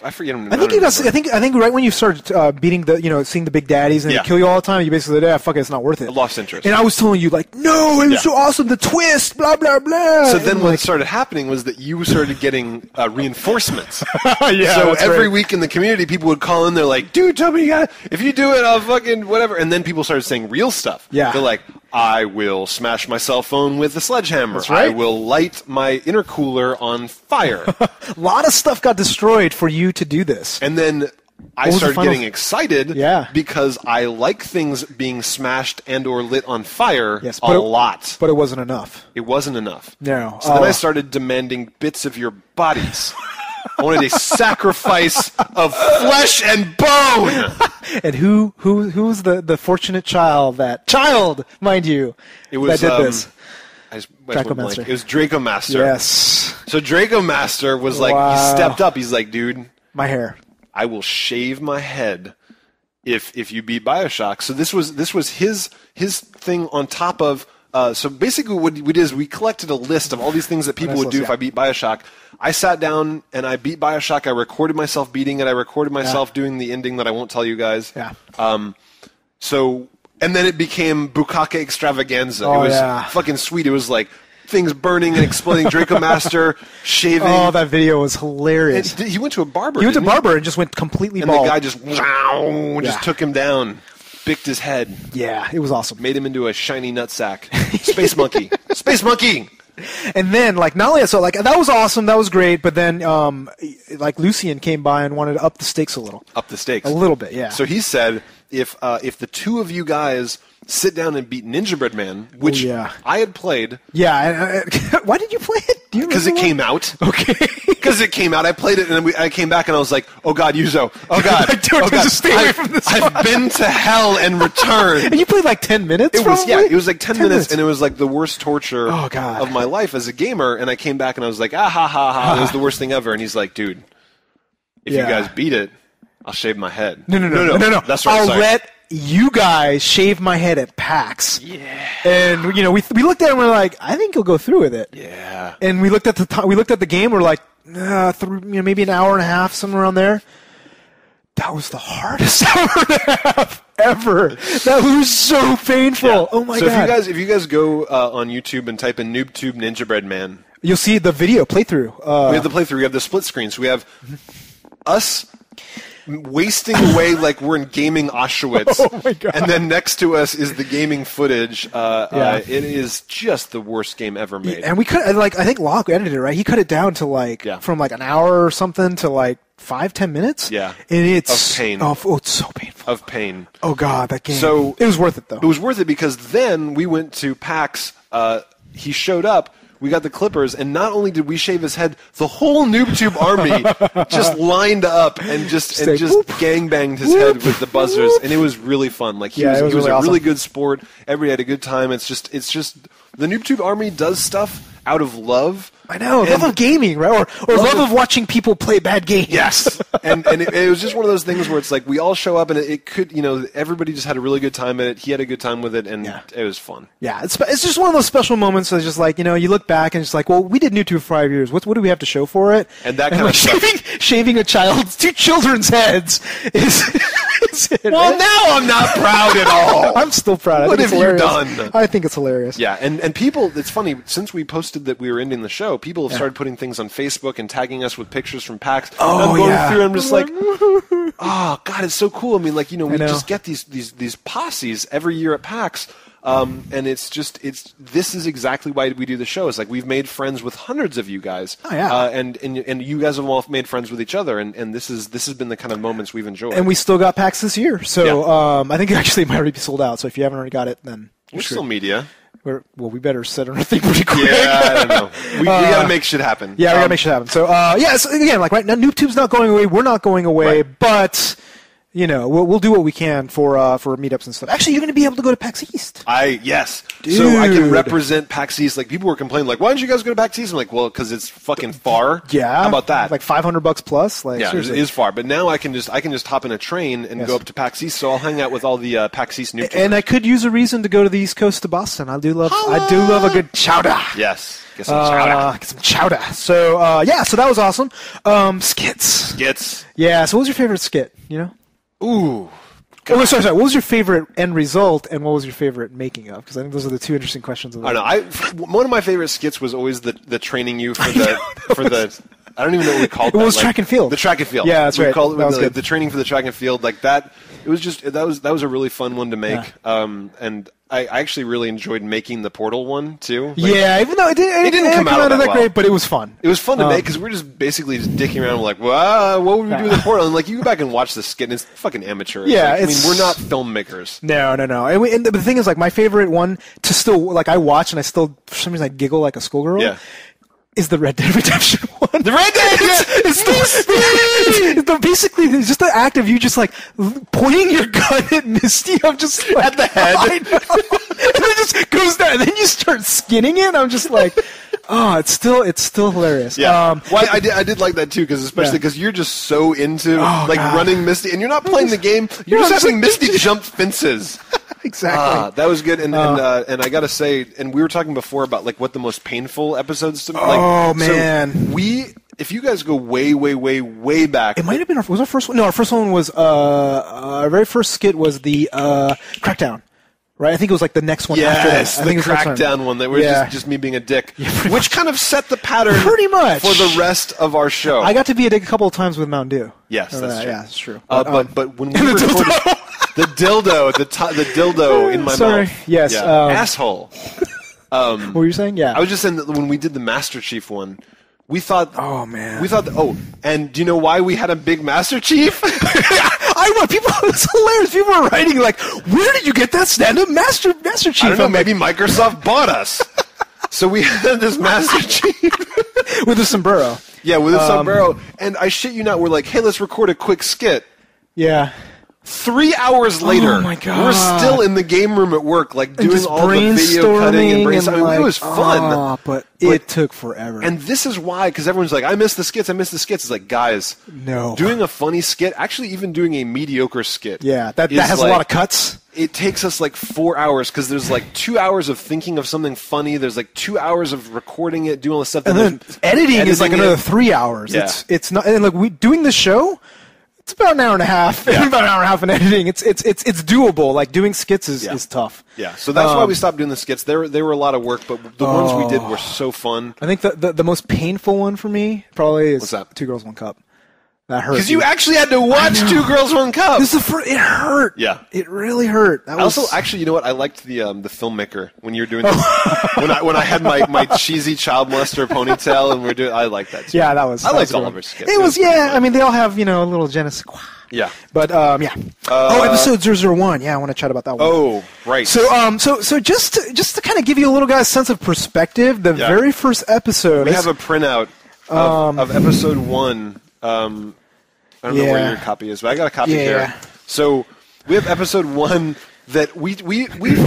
Speaker 1: I forget him.
Speaker 2: I think right when you started beating seeing the big daddies and they kill you all the time, you basically said, fuck it, it's not worth it.
Speaker 1: I lost interest.
Speaker 2: And I was telling you, like, no, it was so awesome, the twist, blah, blah, blah.
Speaker 1: So then what started happening was that you started getting reinforcements.
Speaker 2: Yeah.
Speaker 1: So every week in the community, people would call in, they're like, dude, Toby, if you do it, I'll fucking whatever. And then people started saying real stuff.
Speaker 2: Yeah.
Speaker 1: They're like, I will smash my cell phone with a sledgehammer.
Speaker 2: That's right.
Speaker 1: I will light my intercooler on fire.
Speaker 2: A lot of stuff got destroyed for you to do this.
Speaker 1: And then I started getting excited because I like things being smashed and or lit on fire a lot.
Speaker 2: But it wasn't enough.
Speaker 1: It wasn't enough.
Speaker 2: No.
Speaker 1: So then I started demanding bits of your bodies. I wanted a sacrifice of flesh and bone.
Speaker 2: And who's the fortunate child, mind you,
Speaker 1: it was,
Speaker 2: that did this?
Speaker 1: Draco Master. It was Draco Master.
Speaker 2: Yes.
Speaker 1: So Draco Master was like, he stepped up. He's like, dude,
Speaker 2: my hair.
Speaker 1: I will shave my head if you beat BioShock. So this was his thing on top of. So basically what we did is we collected a list of all these things that people would do if I beat BioShock. I sat down and I beat BioShock. I recorded myself beating it. I recorded myself doing the ending that I won't tell you guys.
Speaker 2: Yeah.
Speaker 1: And then it became Bukake Extravaganza. It was fucking sweet. It was like things burning and exploding. Draco Master shaving.
Speaker 2: Oh, that video was hilarious.
Speaker 1: He went to a barber.
Speaker 2: He went to a barber and just went completely bald.
Speaker 1: And the guy just took him down. Bicked his head.
Speaker 2: Yeah, it was awesome.
Speaker 1: Made him into a shiny nutsack. Space monkey. Space monkey!
Speaker 2: And then, like, not only so, like, that was awesome, that was great, but then, like, Lucian came by and wanted to up the stakes a little.
Speaker 1: Up the stakes.
Speaker 2: A little bit, yeah.
Speaker 1: So he said, if the two of you guys sit down and beat Ninja Bread Man, which I had played.
Speaker 2: Yeah. Why did you play it? Do you remember?
Speaker 1: Because it came out.
Speaker 2: Okay.
Speaker 1: Because it came out. I played it, and then I came back, and I was like, oh, God, Yuzo. Oh, God.
Speaker 2: Oh, God. Just stay away from this
Speaker 1: I've been to hell and returned.
Speaker 2: And you played like 10 minutes,
Speaker 1: it was like 10 minutes, and it was like the worst torture
Speaker 2: of
Speaker 1: my life as a gamer, and I came back, and I was like, ah, ha, ha, ha. It was the worst thing ever. And he's like, dude, if you guys beat it, I'll shave my head.
Speaker 2: No.
Speaker 1: That's right.
Speaker 2: I'll let you guys shave my head at PAX.
Speaker 1: Yeah.
Speaker 2: And we looked at it and we're like, I think he'll go through with it.
Speaker 1: Yeah.
Speaker 2: And we looked at the game. We're like, maybe an hour and a half, somewhere around there. That was the hardest hour and a half ever. That was so painful. Yeah. Oh my god.
Speaker 1: So if you guys go on YouTube and type in NooBTooB Ninja Bread Man,
Speaker 2: you'll see the video playthrough.
Speaker 1: We have the playthrough. We have the split screen. So we have us wasting away like we're in gaming Auschwitz.
Speaker 2: Oh my god!
Speaker 1: And then next to us is the gaming footage. It is just the worst game ever made.
Speaker 2: And we cut I think Locke edited it, right? He cut it down to from like an hour or something to like 5-10 minutes.
Speaker 1: Yeah.
Speaker 2: And it's
Speaker 1: of pain.
Speaker 2: It's so painful.
Speaker 1: Of pain.
Speaker 2: Oh god, that game.
Speaker 1: So
Speaker 2: it was worth it though.
Speaker 1: It was worth it because then we went to PAX. He showed up. We got the clippers, and not only did we shave his head, the whole NooBTooB army just lined up and just gangbanged his head with the buzzers, and it was really fun. Like he was really a really good sport. Everybody had a good time. It's just the NooBTooB army does stuff out of love.
Speaker 2: I know, love of gaming, right? Or love of watching people play bad games.
Speaker 1: Yes. and it was just one of those things where it's like we all show up and it could, everybody just had a really good time at it. He had a good time with it, and it was fun.
Speaker 2: Yeah, it's just one of those special moments that's just like, you look back and it's like, well, we did NooBTooB for 5 years. What do we have to show for it?
Speaker 1: And that kind of stuff.
Speaker 2: Shaving two children's heads is it.
Speaker 1: Well, right? Now I'm not proud at all.
Speaker 2: I'm still proud.
Speaker 1: What have you done?
Speaker 2: I think it's hilarious.
Speaker 1: Yeah, and people, it's funny, since we posted that we were ending the show, people have started putting things on Facebook and tagging us with pictures from PAX.
Speaker 2: Oh,
Speaker 1: and I'm going through and I'm just like, oh, God, it's so cool. I mean, like, we just get these posses every year at PAX. And this is exactly why we do the show. It's like we've made friends with hundreds of you guys.
Speaker 2: Oh, yeah.
Speaker 1: And you guys have all made friends with each other. And this has been the kind of moments we've enjoyed.
Speaker 2: And we still got PAX this year. So I think actually it might already be sold out. So if you haven't already got it, then
Speaker 1: we're still media.
Speaker 2: We better set our thing pretty quick.
Speaker 1: Yeah, I don't know. We got to make shit happen.
Speaker 2: Yeah, we got to make shit happen. So, so again, like right now, NooBTooB's not going away. We're not going away. Right. But, we'll do what we can for meetups and stuff. Actually, you're going to be able to go to PAX East.
Speaker 1: Yes.
Speaker 2: Dude.
Speaker 1: So I can represent PAX East. Like, people were complaining, like, why don't you guys go to PAX East? I'm like, well, because it's fucking far.
Speaker 2: Yeah.
Speaker 1: How about that?
Speaker 2: Like $500 plus. Like,
Speaker 1: yeah,
Speaker 2: seriously.
Speaker 1: it is far. But now I can just hop in a train and go up to PAX East. So I'll hang out with all the PAX East NooBToobers.
Speaker 2: And I could use a reason to go to the East Coast to Boston. I do love a good chowder.
Speaker 1: Yes. Get some chowder.
Speaker 2: Get some chowder. So so that was awesome. Skits. Yeah. So what was your favorite skit?
Speaker 1: Ooh.
Speaker 2: Oh, sorry. What was your favorite end result, and what was your favorite making of? Because I think those are the two interesting questions.
Speaker 1: I don't know. One of my favorite skits was always the training you for the. I don't even know what we called it.
Speaker 2: It was track and field.
Speaker 1: The track and field.
Speaker 2: Yeah, that's right.
Speaker 1: We called it
Speaker 2: that was good.
Speaker 1: The training for the track and field. Like that. It was just that was a really fun one to make.
Speaker 2: Yeah.
Speaker 1: And I actually really enjoyed making the Portal one too.
Speaker 2: Like, yeah, even though it didn't come out that great, but it was fun.
Speaker 1: It was fun to make because we're just basically just dicking around. We're like, well, what would we do with the Portal? And like, you go back and watch the skit, and it's fucking amateur.
Speaker 2: Yeah,
Speaker 1: like, I mean, we're not filmmakers.
Speaker 2: No. And the thing is, like, my favorite one to still like I watch and I still for some reason I giggle like a schoolgirl.
Speaker 1: Yeah.
Speaker 2: Is the Red Dead Redemption one.
Speaker 1: The Red Dead!
Speaker 2: It's basically, it's just the act of you just like pointing your gun at Misty. I'm just like,
Speaker 1: at the head.
Speaker 2: I know. And then it just goes down, and then you start skinning it. I'm just like, it's still hilarious.
Speaker 1: Yeah. I did like that too, because especially because you're just so into running Misty, and you're not playing the game. You're just having Misty jump fences.
Speaker 2: Exactly.
Speaker 1: That was good, and I gotta say, and we were talking before about like what the most painful episodes to like.
Speaker 2: Oh man,
Speaker 1: so if you guys go way back,
Speaker 2: it might have been was our first one. No, our first one was our very first skit was the Crackdown. Right, I think it was like the next one after that.
Speaker 1: I think the Crackdown one that was just me being a dick, which kind of set the pattern
Speaker 2: pretty much
Speaker 1: for the rest of our show.
Speaker 2: I got to be a dick a couple of times with Mountain Dew.
Speaker 1: Yes, that's true.
Speaker 2: Yeah, that's true.
Speaker 1: But when we recorded the dildo in my mouth.
Speaker 2: Yes.
Speaker 1: Asshole.
Speaker 2: What were you saying? Yeah.
Speaker 1: I was just saying that when we did the Master Chief one, we thought.
Speaker 2: Oh man.
Speaker 1: We thought. And do you know why we had a big Master Chief?
Speaker 2: It's hilarious. People were writing like, "Where did you get that stand-up Master Chief?"
Speaker 1: I don't know. Maybe Microsoft bought us. So we had this Master Chief
Speaker 2: with a sombrero.
Speaker 1: Yeah, with a sombrero. And I shit you not, we're like, "Hey, let's record a quick skit."
Speaker 2: Yeah.
Speaker 1: 3 hours later,
Speaker 2: oh my God.
Speaker 1: We're still in the game room at work, like doing all the video cutting and brainstorming. Like, it was fun,
Speaker 2: but it took forever.
Speaker 1: And this is why, because everyone's like, "I miss the skits. It's like, guys,
Speaker 2: no,
Speaker 1: doing a funny skit, actually, even doing a mediocre skit,
Speaker 2: that has like, a lot of cuts.
Speaker 1: It takes us like 4 hours because there's like 2 hours of thinking of something funny. There's like 2 hours of recording it, doing all this stuff,
Speaker 2: and then editing is like another 3 hours.
Speaker 1: Yeah.
Speaker 2: It's not, and like doing the show. It's about an hour and a half.
Speaker 1: Yeah.
Speaker 2: About an hour and a half in editing. It's doable. Like doing skits is tough.
Speaker 1: Yeah. So that's why we stopped doing the skits. They were a lot of work, but the ones we did were so fun.
Speaker 2: I think the most painful one for me probably is
Speaker 1: What's that?
Speaker 2: 2 Girls, 1 Cup. That hurt.
Speaker 1: Because you actually had to watch 2 Girls, 1 Cup.
Speaker 2: This is it hurt.
Speaker 1: Yeah.
Speaker 2: It really hurt.
Speaker 1: Also, actually, you know what? I liked the filmmaker when you were doing this. when I had my cheesy child molester ponytail and we're doing. I liked that too.
Speaker 2: Yeah, that was.
Speaker 1: I liked all of our skits.
Speaker 2: It was. Yeah, I mean, they all have a little je ne sais quoi.
Speaker 1: Yeah.
Speaker 2: But yeah. Episode 001. Yeah, I want to chat about that one.
Speaker 1: Oh, right.
Speaker 2: So just to kind of give you a little guy's sense of perspective, the very first episode.
Speaker 1: We have a printout of episode 1. I don't know where your copy is, but I got a copy here.
Speaker 2: Yeah.
Speaker 1: So we have episode 1 that we've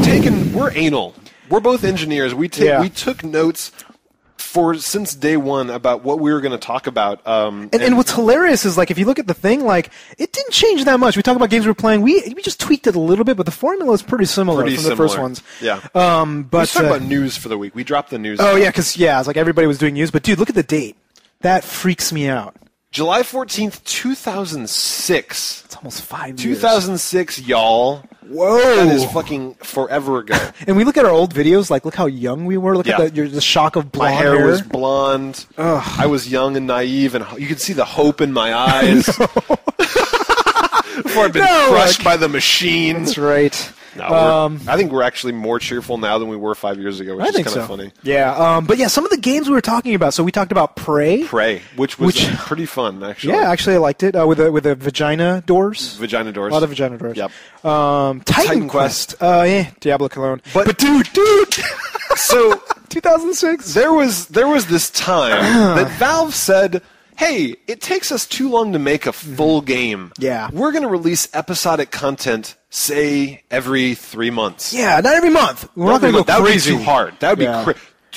Speaker 1: taken. We're anal. We're both engineers. We took notes since day one about what we were going to talk about.
Speaker 2: And what's hilarious is like if you look at the thing, like it didn't change that much. We talk about games we're playing. We just tweaked it a little bit, but the formula is pretty similar from the first ones.
Speaker 1: Yeah.
Speaker 2: But
Speaker 1: let's talk about news for the week. We dropped the news.
Speaker 2: Oh yeah, because it's like everybody was doing news. But dude, look at the date. That freaks me out.
Speaker 1: July 14th, 2006.
Speaker 2: It's almost 5 years.
Speaker 1: 2006, y'all.
Speaker 2: Whoa.
Speaker 1: That is fucking forever ago.
Speaker 2: And we look at our old videos, like, look how young we were. Look at the shock of blonde hair.
Speaker 1: My hair was blonde.
Speaker 2: Ugh.
Speaker 1: I was young and naive, and you could see the hope in my eyes. Before I'd been crushed by the machine.
Speaker 2: That's right.
Speaker 1: No, I think we're actually more cheerful now than we were 5 years ago, which is kind of funny.
Speaker 2: Yeah, but yeah, some of the games we were talking about. So we talked about Prey.
Speaker 1: Which was pretty fun, actually.
Speaker 2: Yeah, actually I liked it with the vagina doors.
Speaker 1: Vagina doors.
Speaker 2: A lot of vagina doors.
Speaker 1: Yep.
Speaker 2: Titan Quest. Diablo Cologne.
Speaker 1: But dude. So
Speaker 2: 2006.
Speaker 1: There was this time that Valve said, hey, it takes us too long to make a full game.
Speaker 2: Yeah.
Speaker 1: We're going to release episodic content, say, every 3 months.
Speaker 2: Yeah, not every month. We're not going to go crazy.
Speaker 1: That would be too hard. That would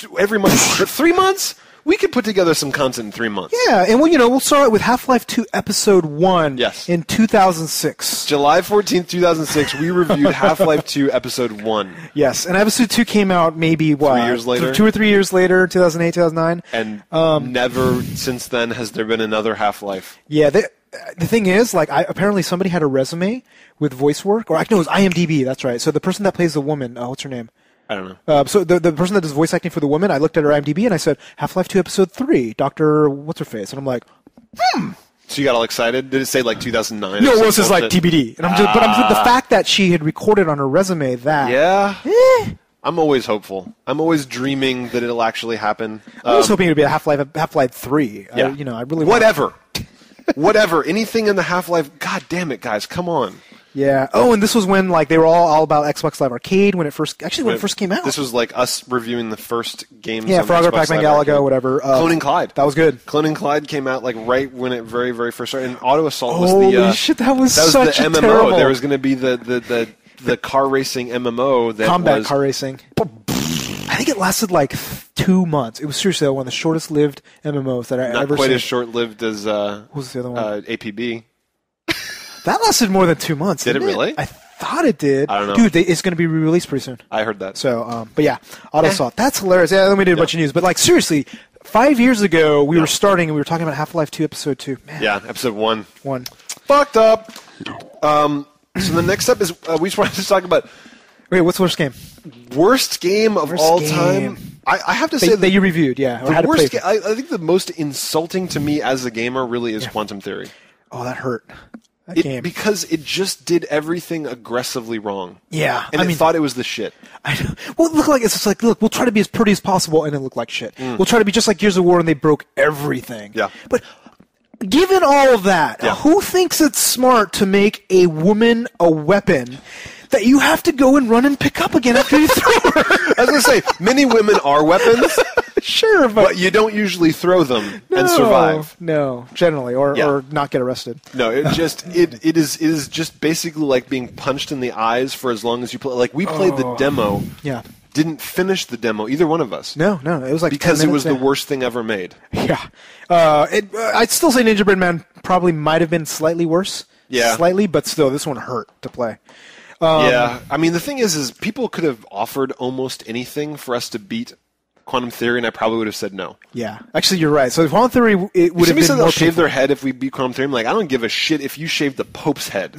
Speaker 1: be every month. But 3 months? We could put together some content in 3 months.
Speaker 2: Yeah, and we'll start with Half-Life 2 Episode 1 in 2006.
Speaker 1: July 14th, 2006, we reviewed Half-Life 2 Episode 1.
Speaker 2: Yes, and Episode 2 came out maybe,
Speaker 1: 3 years later?
Speaker 2: 2 or 3 years later, 2008, 2009.
Speaker 1: And never since then has there been another Half-Life.
Speaker 2: Yeah, the thing is, apparently somebody had a resume with voice work, or no, it was IMDb, that's right. So the person that plays the woman, what's her name?
Speaker 1: I don't know.
Speaker 2: So the person that does voice acting for the woman, I looked at her IMDb and I said, Half-Life 2 Episode 3, Dr. What's-Her-Face? And I'm like,
Speaker 1: So you got all excited? Did it say 2009?
Speaker 2: No, it was just TBD. And but the fact that she had recorded on her resume that.
Speaker 1: Yeah. I'm always hopeful. I'm always dreaming that it'll actually happen.
Speaker 2: I was hoping it would be a Half-Life 3.
Speaker 1: Yeah.
Speaker 2: I really
Speaker 1: Whatever. Anything in the Half-Life. God damn it, guys. Come on.
Speaker 2: Yeah. Oh, and this was when they were all about Xbox Live Arcade when it first came out.
Speaker 1: This was us reviewing the first games.
Speaker 2: Yeah,
Speaker 1: on
Speaker 2: Frogger,
Speaker 1: Xbox
Speaker 2: Pac-Man,
Speaker 1: Live
Speaker 2: Galaga, whatever.
Speaker 1: Cloning Clyde.
Speaker 2: That was good.
Speaker 1: Cloning Clyde came out right when it very, very first started. And Auto Assault was
Speaker 2: Holy shit, that was such
Speaker 1: the
Speaker 2: a
Speaker 1: MMO.
Speaker 2: terrible.
Speaker 1: There was going to be the car racing MMO that
Speaker 2: Combat car racing. I think it lasted 2 months. It was seriously one of the shortest lived MMOs that I ever seen.
Speaker 1: Not quite as short lived as
Speaker 2: what was the other one?
Speaker 1: APB.
Speaker 2: That lasted more than 2 months.
Speaker 1: Did it really?
Speaker 2: I thought it did.
Speaker 1: I don't know.
Speaker 2: Dude, it's going to be re-released pretty soon.
Speaker 1: I heard that.
Speaker 2: So, but yeah, Auto Assault. That's hilarious. Yeah, then we did a bunch of news. But seriously, 5 years ago, we were starting and we were talking about Half-Life 2 Episode 2. Man.
Speaker 1: Yeah, Episode 1.
Speaker 2: Fucked
Speaker 1: up. So the next up is we just wanted to talk about...
Speaker 2: Wait, what's the worst game?
Speaker 1: Worst game of all time? I have to say
Speaker 2: that you reviewed, yeah.
Speaker 1: The worst game, I think the most insulting to me as a gamer really is Quantum Theory.
Speaker 2: Oh, that hurt. That game.
Speaker 1: Because it just did everything aggressively wrong.
Speaker 2: Yeah.
Speaker 1: And it thought it was the shit.
Speaker 2: I know. Well, it's just look, we'll try to be as pretty as possible, and it looked like shit. We'll try to be just like Gears of War, and they broke everything.
Speaker 1: Yeah.
Speaker 2: But given all of that, who thinks it's smart to make a woman a weapon that you have to go and run and pick up again after you throw her?
Speaker 1: I was going to say, many women are weapons.
Speaker 2: Sure,
Speaker 1: but you don't usually throw them and survive.
Speaker 2: No, generally, or not get arrested.
Speaker 1: No, it is just basically like being punched in the eyes for as long as you play. We played the demo.
Speaker 2: Yeah.
Speaker 1: Didn't finish the demo, either one of us.
Speaker 2: No, it was
Speaker 1: because
Speaker 2: 10
Speaker 1: it was
Speaker 2: minutes,
Speaker 1: the worst thing ever made.
Speaker 2: Yeah, I'd still say Ninja Bread Man probably might have been slightly worse.
Speaker 1: Yeah,
Speaker 2: slightly, but still, this one hurt to play.
Speaker 1: Yeah, I mean the thing is people could have offered almost anything for us to beat Quantum Theory, and I probably would have said no.
Speaker 2: Yeah, actually, you're right. So Quantum Theory, it would have been more.
Speaker 1: They'll shave their head if we beat Quantum Theory. I'm like, I don't give a shit if you shave the Pope's head.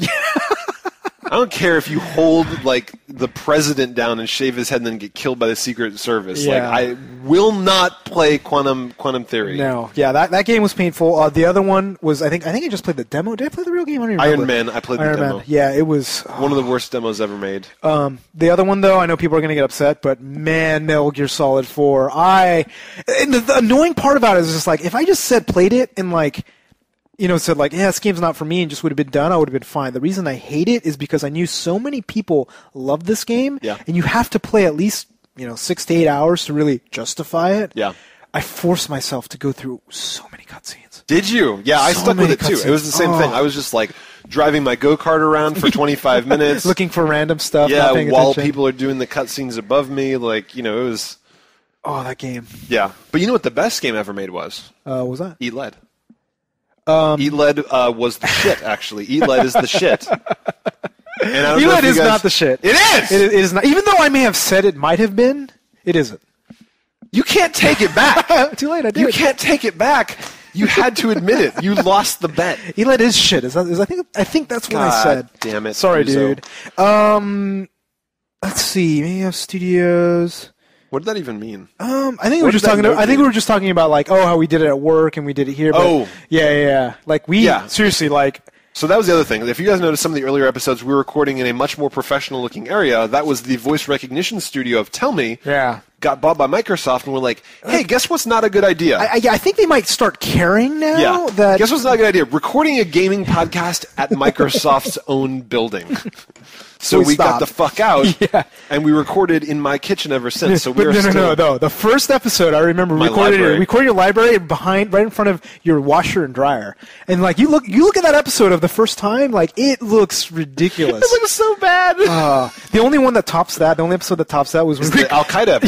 Speaker 1: I don't care if you hold the president down and shave his head and then get killed by the Secret Service.
Speaker 2: Yeah.
Speaker 1: I will not play Quantum Theory.
Speaker 2: No, yeah, that game was painful. The other one was I think I just played the demo. Did I play the real game? I don't even remember.
Speaker 1: Iron Man. I played the demo.
Speaker 2: Yeah, it was
Speaker 1: one of the worst demos ever made.
Speaker 2: The other one though, I know people are going to get upset, but man, Metal Gear Solid 4. And the annoying part about it is just if I just played it and said this game's not for me and just would have been done, I would have been fine. The reason I hate it is because I knew so many people love this game, and you have to play at least 6 to 8 hours to really justify it.
Speaker 1: Yeah,
Speaker 2: I forced myself to go through so many cutscenes.
Speaker 1: Did you? Yeah, I stuck with it too. It was the same thing. I was just driving my go-kart around for 25 minutes,
Speaker 2: looking for random stuff.
Speaker 1: Yeah,
Speaker 2: not paying
Speaker 1: while
Speaker 2: attention.
Speaker 1: people are doing the cutscenes above me, it was.
Speaker 2: Oh, that game.
Speaker 1: Yeah, but you know what the best game ever made was?
Speaker 2: What was that?
Speaker 1: Eat Lead. Eat Lead was the shit, actually. Eat Lead is the shit. And
Speaker 2: Eat Lead is not the shit.
Speaker 1: It is!
Speaker 2: It is not. Even though I may have said it might have been, it isn't.
Speaker 1: You can't take it back.
Speaker 2: Too late, I did.
Speaker 1: You can't take it back. You had to admit it. You lost the bet.
Speaker 2: Eat Lead is shit. I think that's what I said.
Speaker 1: Damn it.
Speaker 2: Sorry, dude. Let's see. Maybe have studios.
Speaker 1: What did that even mean?
Speaker 2: I think we were just talking about how we did it at work and we did it here. But yeah. Seriously,
Speaker 1: So that was the other thing. If you guys noticed some of the earlier episodes, we were recording in a much more professional-looking area. That was the voice recognition studio of Tell Me.
Speaker 2: Yeah.
Speaker 1: Got bought by Microsoft, and we're like, hey, guess what's not a good idea?
Speaker 2: I think they might start caring now.
Speaker 1: Yeah. Guess what's not a good idea? Recording a gaming podcast at Microsoft's own building. So we got the fuck out,
Speaker 2: Yeah.
Speaker 1: and we recorded in my kitchen ever since. So
Speaker 2: But no. The first episode, I remember
Speaker 1: My
Speaker 2: recorded
Speaker 1: library.
Speaker 2: your library right in front of your washer and dryer, and like you look at that episode of the first time, like it looks ridiculous.
Speaker 1: It looks so bad.
Speaker 2: The only episode that tops that was when
Speaker 1: the Al Qaeda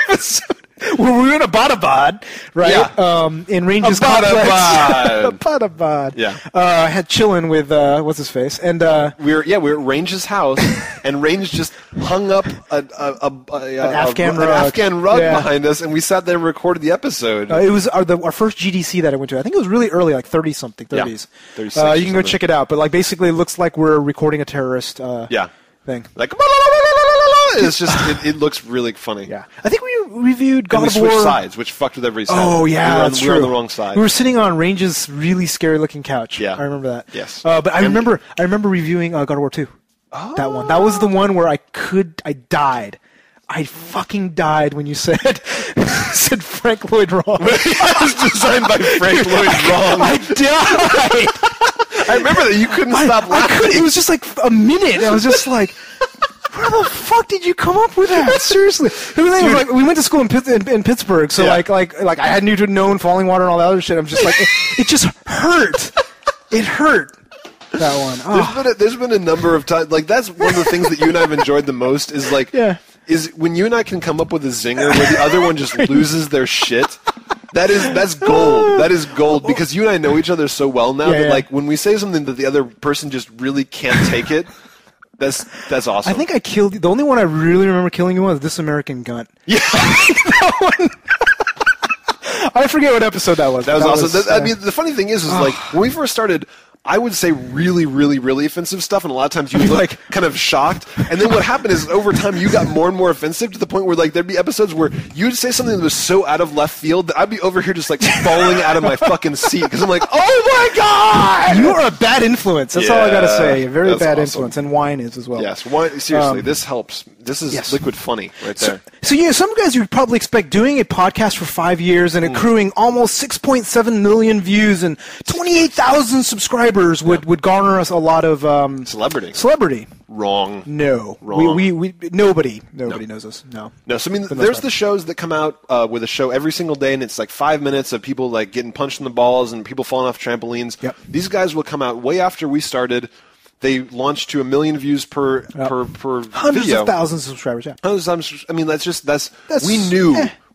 Speaker 1: episode.
Speaker 2: where we were in Abbottabad, right?
Speaker 1: Yeah.
Speaker 2: In Range's
Speaker 1: Abbottabad.
Speaker 2: complex. Abbottabad.
Speaker 1: Yeah.
Speaker 2: I had chillin' with what's his face, and
Speaker 1: we were at Range's house, and Range just hung up an
Speaker 2: Afghan
Speaker 1: rug
Speaker 2: Yeah.
Speaker 1: behind us, and we sat there and recorded the episode.
Speaker 2: it was our first GDC that I went to. I think it was really early, like 30-something, 30s.
Speaker 1: 36
Speaker 2: you
Speaker 1: or
Speaker 2: can go
Speaker 1: something.
Speaker 2: check it out, but like basically, it looks like we're recording a terrorist thing.
Speaker 1: Like, it's just, it looks really funny.
Speaker 2: Yeah, I think we reviewed God
Speaker 1: And we
Speaker 2: of War.
Speaker 1: switched sides, which fucked with everybody's side.
Speaker 2: Oh yeah, that's
Speaker 1: we were
Speaker 2: true.
Speaker 1: on the wrong side.
Speaker 2: We were sitting on Range's really scary-looking couch.
Speaker 1: Yeah.
Speaker 2: I remember that.
Speaker 1: Yes.
Speaker 2: But I remember reviewing God of War 2.
Speaker 1: Oh.
Speaker 2: That one. That was the one where I died. I fucking died when you said Frank Lloyd Wrong.
Speaker 1: It was designed by Frank Lloyd Wrong.
Speaker 2: I died.
Speaker 1: I remember that you couldn't stop laughing.
Speaker 2: It was just like a minute. I was just like, where the fuck did you come up with that? Seriously. Everything was like, we went to school in Pittsburgh, so
Speaker 1: Yeah.
Speaker 2: like I had known Falling Water and all that other shit. I'm just like, it just hurt. It hurt. That one. Oh.
Speaker 1: There's been a number of times, like that's one of the things that you and I have enjoyed the most is like, is when you and I can come up with a zinger where the other one just loses their shit. That's gold. That is gold because you and I know each other so well now that like when we say something that the other person just really can't take it, that's awesome.
Speaker 2: I think I killed the only one I really remember killing you was This American Gun.
Speaker 1: Yeah.
Speaker 2: That one. I forget what episode that was.
Speaker 1: That was awesome. I mean, the funny thing is like when we first started, I would say really, really, really offensive stuff, and a lot of times you would look kind of shocked. And then what happened is over time you got more and more offensive to the point where like there'd be episodes where you'd say something that was so out of left field that I'd be over here just like falling out of my fucking seat because I'm like, oh my god!
Speaker 2: You are a bad influence. That's all I gotta say. A very
Speaker 1: that's
Speaker 2: bad
Speaker 1: awesome.
Speaker 2: influence, and wine is as well.
Speaker 1: Yes, wine. Seriously, this helps. This is liquid funny right there.
Speaker 2: So yeah, some guys you'd probably expect doing a podcast for 5 years and accruing almost 6.7 million views and 28,000 subscribers would garner us a lot of celebrity.
Speaker 1: Wrong.
Speaker 2: No.
Speaker 1: Wrong.
Speaker 2: Nobody knows us. No.
Speaker 1: No. So I mean, there's the shows that come out with a show every single day, and it's like 5 minutes of people like getting punched in the balls and people falling off trampolines.
Speaker 2: Yep.
Speaker 1: These guys will come out way after we started. They launched to 1 million views per
Speaker 2: Hundreds
Speaker 1: video.
Speaker 2: of thousands of subscribers. Yeah.
Speaker 1: I mean, that's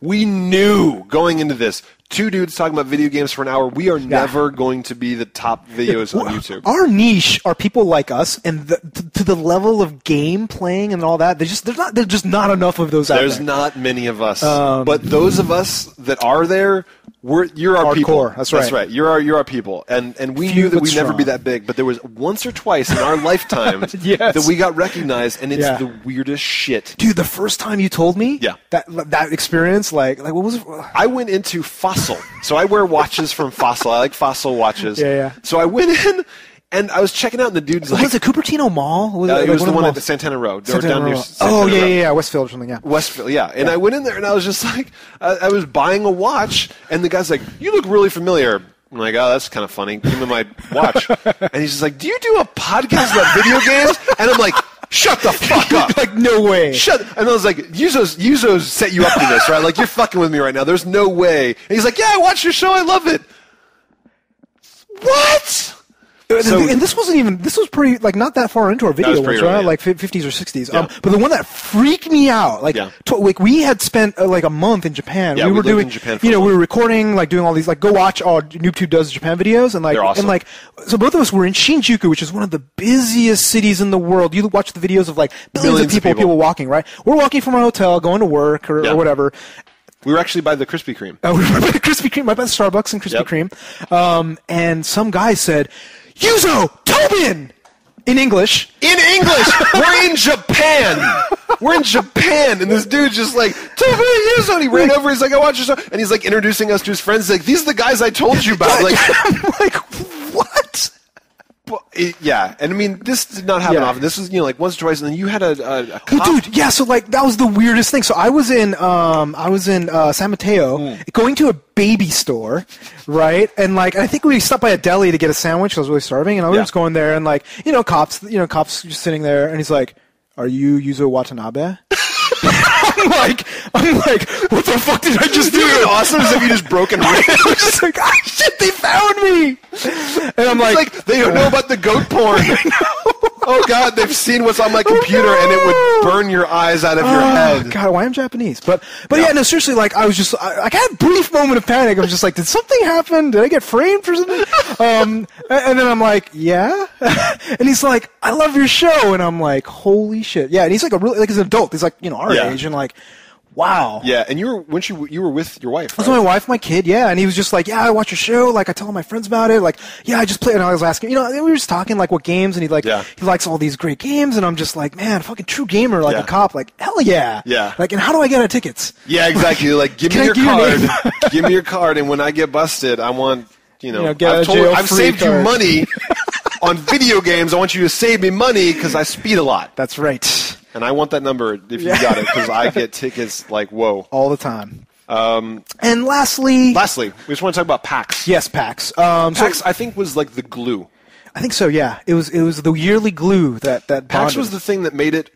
Speaker 1: we knew going into this. Two dudes talking about video games for an hour. We are never going to be the top videos on YouTube.
Speaker 2: Our niche are people like us, and to the level of game playing and all that. There's just not enough of those out there.
Speaker 1: There's not many of us, but those of us that are there, you're our
Speaker 2: Hardcore.
Speaker 1: people.
Speaker 2: That's right.
Speaker 1: That's right. You're our people, and we
Speaker 2: Few
Speaker 1: knew that
Speaker 2: but
Speaker 1: we'd never
Speaker 2: strong.
Speaker 1: be that big. But there was once or twice in our lifetimes
Speaker 2: Yes.
Speaker 1: that we got recognized, and it's the weirdest shit.
Speaker 2: Dude, the first time you told me that experience, like what was it?
Speaker 1: I went into Fossil. So I wear watches from Fossil. I like Fossil watches.
Speaker 2: Yeah.
Speaker 1: So I went in, and I was checking out, and the dude's like...
Speaker 2: Was it Cupertino Mall?
Speaker 1: it was the one at the Santana Road. Or down near Santana Road.
Speaker 2: Yeah, Westfield or something, yeah.
Speaker 1: Westfield, yeah. And I went in there, and I was just like... I was buying a watch, and the guy's like, you look really familiar. I'm like, oh, that's kind of funny. Give me my watch. And he's just like, do you do a podcast about video games? And I'm like... Shut the fuck up!
Speaker 2: Like, no way.
Speaker 1: Shut. And I was like, Yuzo's set you up for this, right? Like, you're fucking with me right now. There's no way. And he's like, yeah, I watched your show. I love it. What?
Speaker 2: And this was pretty, like, not that far into our video ones, right?
Speaker 1: Early,
Speaker 2: like 50s or 60s.
Speaker 1: Yeah.
Speaker 2: But the one that freaked me out, like we had spent like a month in Japan.
Speaker 1: Yeah,
Speaker 2: we were
Speaker 1: lived
Speaker 2: doing,
Speaker 1: in Japan for
Speaker 2: we were recording, like doing all these, like go watch all NooBTooB does Japan videos, and like,
Speaker 1: They're awesome.
Speaker 2: and like, so both of us were in Shinjuku, which is one of the busiest cities in the world. You watch the videos of like billions of people walking, right? We're walking from our hotel, going to work or whatever.
Speaker 1: We were actually by the Krispy Kreme.
Speaker 2: We were by the Krispy Kreme, by the Starbucks and Krispy Kreme. And some guy said, Yuzo, Tobin! In English.
Speaker 1: In English! We're in Japan! We're in Japan! And this dude's just like, Tobin, Yuzo! And he ran over, he's like, I watch your show. And he's like introducing us to his friends. He's like, these are the guys I told you about. Like,
Speaker 2: I'm like, what?
Speaker 1: Yeah, and I mean, this did not happen often. This was, like once or twice, and then you had a cop.
Speaker 2: Oh, dude, yeah. So like that was the weirdest thing. So I was in San Mateo, going to a baby store, right? And like I think we stopped by a deli to get a sandwich. I was really starving, and I was just going there, and like cops just sitting there, and he's like, "Are you Yuzo Watanabe?" I'm like, what the fuck did I just do?
Speaker 1: Awesome as if you just broke and ran.
Speaker 2: I was just like, ah, shit, they found me. And I'm like,
Speaker 1: they don't know about the goat porn. Oh God, they've seen what's on my computer, and it would burn your eyes out of your head.
Speaker 2: God, why I'm Japanese? But yeah, no, seriously, like I was just, I had a brief moment of panic. I was just like, did something happen? Did I get framed for something? And then I'm like, yeah. And he's like, I love your show, and I'm like, holy shit, yeah. And he's like he's an adult. He's like, our age, and like, wow.
Speaker 1: Yeah, and you were with your wife, right?
Speaker 2: I was with my wife, my kid, yeah. And he was just like, yeah, I watch your show. Like, I tell all my friends about it. Like, yeah, I just play. And I was asking, we were just talking like what games, and he likes all these great games. And I'm just like, man, fucking true gamer, like a cop, like hell yeah.
Speaker 1: Yeah.
Speaker 2: Like, and how do I get our tickets?
Speaker 1: Yeah, exactly. Like, give me your card. Give me your card, and when I get busted, I want, I've saved you money on video games. I want you to save me money because I speed a lot.
Speaker 2: That's right.
Speaker 1: And I want that number if you got it, because I get tickets like, whoa.
Speaker 2: All the time. And lastly,
Speaker 1: we just want to talk about PAX.
Speaker 2: Yes, PAX.
Speaker 1: PAX, I think, was like the glue.
Speaker 2: I think so, yeah. It was the yearly glue that
Speaker 1: PAX
Speaker 2: bonded.
Speaker 1: was the thing that made it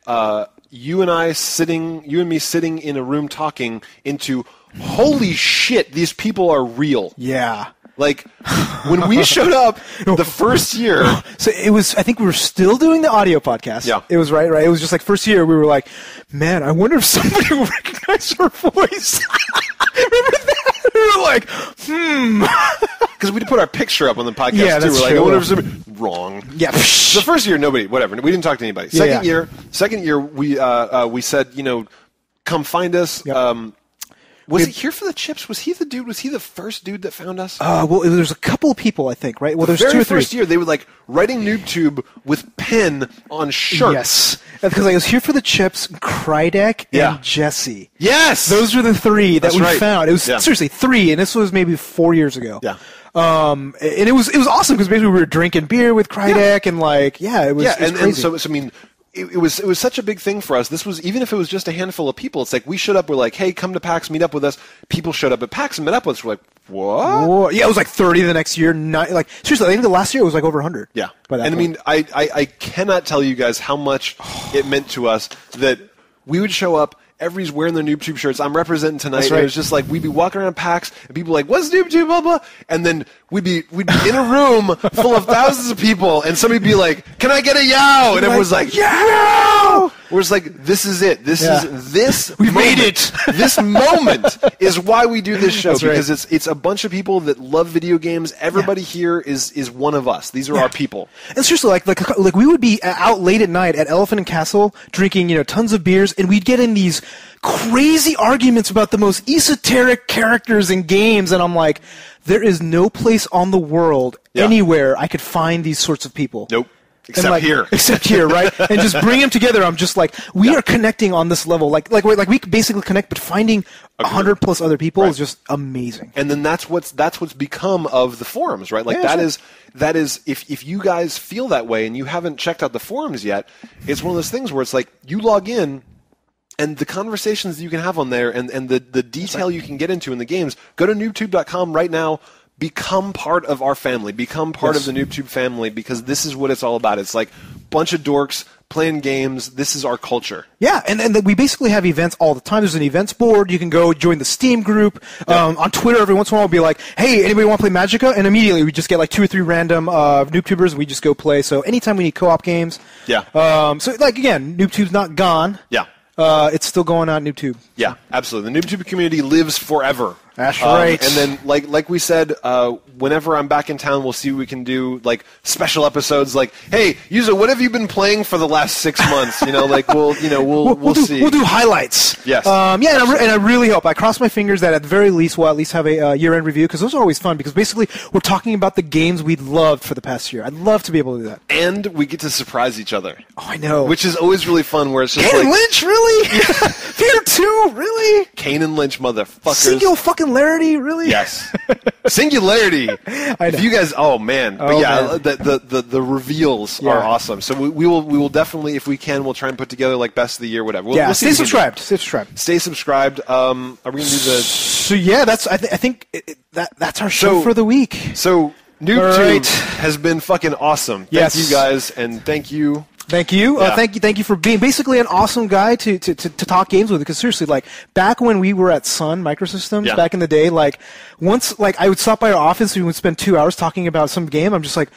Speaker 1: you and me sitting in a room talking into, holy shit, these people are real.
Speaker 2: Yeah.
Speaker 1: Like, when we showed up the first year...
Speaker 2: So it was, I think we were still doing the audio podcast.
Speaker 1: Yeah.
Speaker 2: It was right. It was just like first year we were like, man, I wonder if somebody will recognize our voice. Remember that? We were like,
Speaker 1: Because we'd put our picture up on the podcast, too. We're like, I wonder if somebody... Wrong.
Speaker 2: Yeah.
Speaker 1: The first year, nobody, whatever. We didn't talk to anybody. Second year, we said, come find us.
Speaker 2: Yep.
Speaker 1: Was it Here for the Chips? Was he the dude? Was he the first dude that found us?
Speaker 2: Well, there's a couple of people, I think, right? Well, there's two or three.
Speaker 1: First year, they were like writing NooBTooB with pen on shirts.
Speaker 2: Yes, because I was Here for the Chips, Krydek, and Jesse.
Speaker 1: Yes,
Speaker 2: those were the three that we found. It was seriously 3, and this was maybe 4 years ago.
Speaker 1: Yeah.
Speaker 2: And it was awesome because basically we were drinking beer with Krydek and like it was crazy.
Speaker 1: And so I mean. It was such a big thing for us. This was, even if it was just a handful of people, it's like we showed up, we're like, hey, come to PAX, meet up with us. People showed up at PAX and met up with us. We're like, what?
Speaker 2: Whoa. Yeah, it was like 30 the next year. Like, seriously, I think the last year it was like over 100.
Speaker 1: Yeah. And I mean, I cannot tell you guys how much it meant to us that we would show up. Everybody's wearing their NooBTooB shirts. I'm representing tonight. That's right. It was just like we'd be walking around PAX and people like, "What's NooBTooB?" Blah blah. And then we'd be in a room full of thousands of people, and somebody'd be like, "Can I get a yow?" And everyone's like, "Yow!" We're just like, "This is it. We've made it. This moment is why we do this show." That's because it's a bunch of people that love video games. Everybody here is one of us. These are our people.
Speaker 2: And seriously, like we would be out late at night at Elephant and Castle drinking tons of beers, and we'd get in these crazy arguments about the most esoteric characters in games, and I'm like, there is no place on the world anywhere I could find these sorts of people.
Speaker 1: Nope. Except
Speaker 2: here, right? And just bring them together. I'm just like, we are connecting on this level. Like we could basically connect, but finding 100 plus other people is just amazing.
Speaker 1: And then that's what's become of the forums, right? Like that is if you guys feel that way and you haven't checked out the forums yet, it's one of those things where it's like you log in. And the conversations that you can have on there and the detail you can get into in the games, go to NooBTooB.com right now. Become part of our family. Become part of the NooBTooB family, because this is what it's all about. It's like a bunch of dorks playing games. This is our culture.
Speaker 2: Yeah, and we basically have events all the time. There's an events board. You can go join the Steam group. On Twitter, every once in a while, we'll be like, hey, anybody want to play Magicka? And immediately we just get like 2 or 3 random NooBTubers, and we just go play. So anytime we need co-op games.
Speaker 1: Yeah.
Speaker 2: So, like, again, NooBTooB's not gone.
Speaker 1: Yeah.
Speaker 2: It's still going on NooBTooB.
Speaker 1: Yeah, absolutely. The NooBTooB community lives forever.
Speaker 2: That's right.
Speaker 1: And then, like we said, whenever I'm back in town, we'll see what we can do, like special episodes. Like, hey, Yuzo, what have you been playing for the last 6 months? We'll see.
Speaker 2: We'll do highlights.
Speaker 1: Yes.
Speaker 2: And I really hope. I cross my fingers that at the very least we'll at least have a year-end review, because those are always fun. Because basically we're talking about the games we loved for the past year. I'd love to be able to do that.
Speaker 1: And we get to surprise each other.
Speaker 2: Oh, I know.
Speaker 1: Which is always really fun. Where it's just
Speaker 2: Kane and Lynch, really? Peter 2, really?
Speaker 1: Kane and Lynch, motherfuckers.
Speaker 2: Single fucking singularity, really?
Speaker 1: Yes. Singularity.
Speaker 2: I know.
Speaker 1: If you guys, oh man, but
Speaker 2: Oh,
Speaker 1: yeah,
Speaker 2: man.
Speaker 1: the reveals are awesome. So we will definitely, if we can, we'll try and put together like best of the year, whatever. We'll
Speaker 2: Stay subscribed. Stay subscribed.
Speaker 1: Stay subscribed. Are we gonna do the?
Speaker 2: So yeah, that's I think that's our show for the week.
Speaker 1: So NooBTooB has been fucking awesome.
Speaker 2: Yes.
Speaker 1: Thank you guys, and thank you.
Speaker 2: Thank you.
Speaker 1: Yeah.
Speaker 2: Thank you for being basically an awesome guy to talk games with. Because seriously, like back when we were at Sun Microsystems back in the day, like once like I would stop by our office and we would spend 2 hours talking about some game. I'm just like,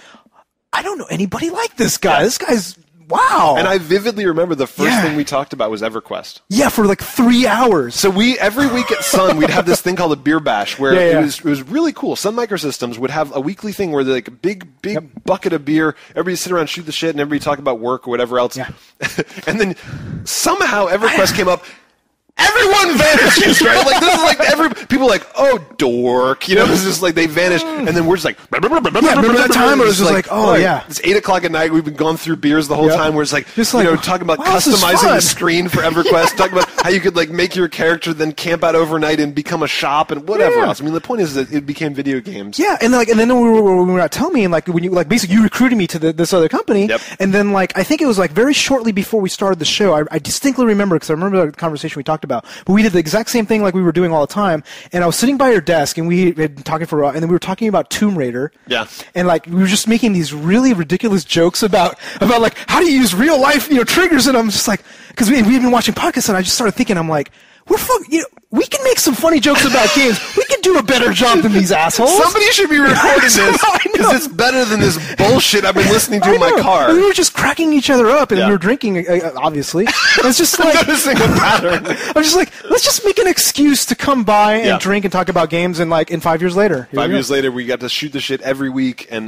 Speaker 2: I don't know anybody like this guy. Yeah. This guy's wow.
Speaker 1: And I vividly remember the first thing we talked about was EverQuest.
Speaker 2: Yeah, for like 3 hours.
Speaker 1: So every week at Sun, we'd have this thing called a beer bash where it was really cool. Sun Microsystems would have a weekly thing where they're like a big bucket of beer. Everybody sit around, shoot the shit, and everybody talk about work or whatever else. Yeah. And then somehow EverQuest came up. Everyone vanishes, right? Like this is like people are like, oh dork, you know? It's just like they vanish, and then we're just like,
Speaker 2: remember that time? It was just like, oh yeah,
Speaker 1: it's 8 o'clock at night. We've been gone through beers the whole time. We're just like, talking about customizing the screen for EverQuest, talking about how you could like make your character then camp out overnight and become a shop and whatever else. I mean, the point is that it became video games.
Speaker 2: Yeah, and then when we were at Tell Me, and like when you like basically you recruited me to this other company, and then like I think it was like very shortly before we started the show, I distinctly remember because I remember the conversation we talked about. But we did the exact same thing like we were doing all the time. And I was sitting by your desk, and we had been talking for a while, and then we were talking about Tomb Raider.
Speaker 1: Yeah.
Speaker 2: And like we were just making these really ridiculous jokes about like how do you use real life triggers, and I'm just like because we've been watching podcasts, and I just started thinking I'm like we can make some funny jokes about games. We can do a better job than these assholes.
Speaker 1: Somebody should be recording this because it's better than this bullshit I've been listening to in my car.
Speaker 2: And we were just cracking each other up, and we were drinking, obviously. It's just like
Speaker 1: noticing a pattern.
Speaker 2: I'm just like, let's just make an excuse to come by and drink and talk about games, and like in 5 years later.
Speaker 1: 5 years later, we got to shoot the shit every week and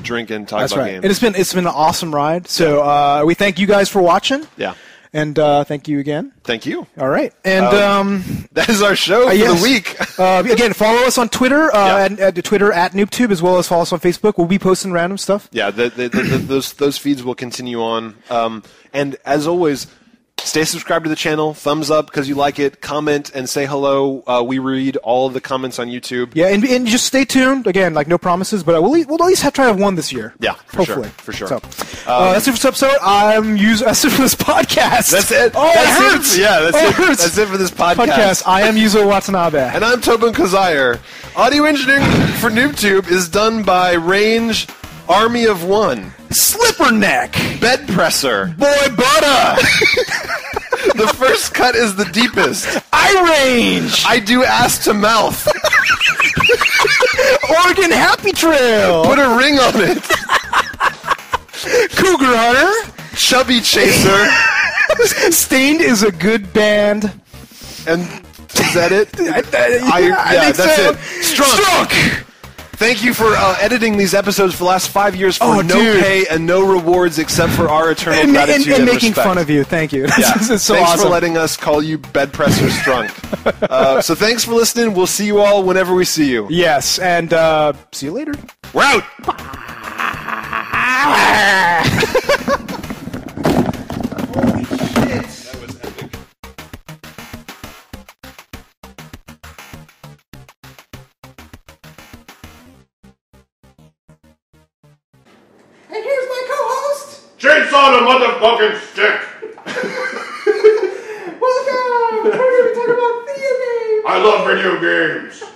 Speaker 1: drink and talk about games.
Speaker 2: And it's been an awesome ride. So we thank you guys for watching.
Speaker 1: Yeah.
Speaker 2: And thank you again.
Speaker 1: Thank you.
Speaker 2: All right. And
Speaker 1: that is our show for the week.
Speaker 2: Again, follow us on Twitter, and Twitter at NooBTooB, as well as follow us on Facebook. We'll be posting random stuff.
Speaker 1: Yeah, those feeds will continue on. And as always, stay subscribed to the channel. Thumbs up because you like it. Comment and say hello. We read all of the comments on YouTube.
Speaker 2: Yeah, and just stay tuned. Again, like no promises, but we'll at least try to have one this year.
Speaker 1: Yeah,
Speaker 2: hopefully.
Speaker 1: For sure.
Speaker 2: So, that's it for this episode. That's it for this podcast.
Speaker 1: That's it.
Speaker 2: Oh,
Speaker 1: that's
Speaker 2: it hurts.
Speaker 1: That's it for this podcast.
Speaker 2: I am Yuzo Watanabe.
Speaker 1: And I'm Tobin Kazire. Audio engineering for NooBTooB is done by Range Army of One.
Speaker 2: Slipperneck.
Speaker 1: Bed Presser.
Speaker 2: Boy Butter.
Speaker 1: The first cut is the deepest.
Speaker 2: I range.
Speaker 1: I do ass to mouth.
Speaker 2: Oregon Happy Trail.
Speaker 1: Put a ring on it.
Speaker 2: Cougar Hunter.
Speaker 1: Chubby Chaser.
Speaker 2: Stained is a good band.
Speaker 1: And is that it?
Speaker 2: I think
Speaker 1: that's
Speaker 2: so.
Speaker 1: it. Strunk. Thank you for editing these episodes for the last 5 years for pay and no rewards except for our eternal gratitude
Speaker 2: and
Speaker 1: respect.
Speaker 2: making fun of you. Thank you. It's so
Speaker 1: thanks
Speaker 2: awesome.
Speaker 1: for letting us call you Bed Presser Strunk. So thanks for listening. We'll see you all whenever we see you.
Speaker 2: Yes, and see you later.
Speaker 1: We're out. Holy shit. That was epic.
Speaker 2: And here's my co-host,
Speaker 6: Chainsaw the motherfucking stick!
Speaker 2: Welcome! We're going to talk about video games!
Speaker 6: I love video games!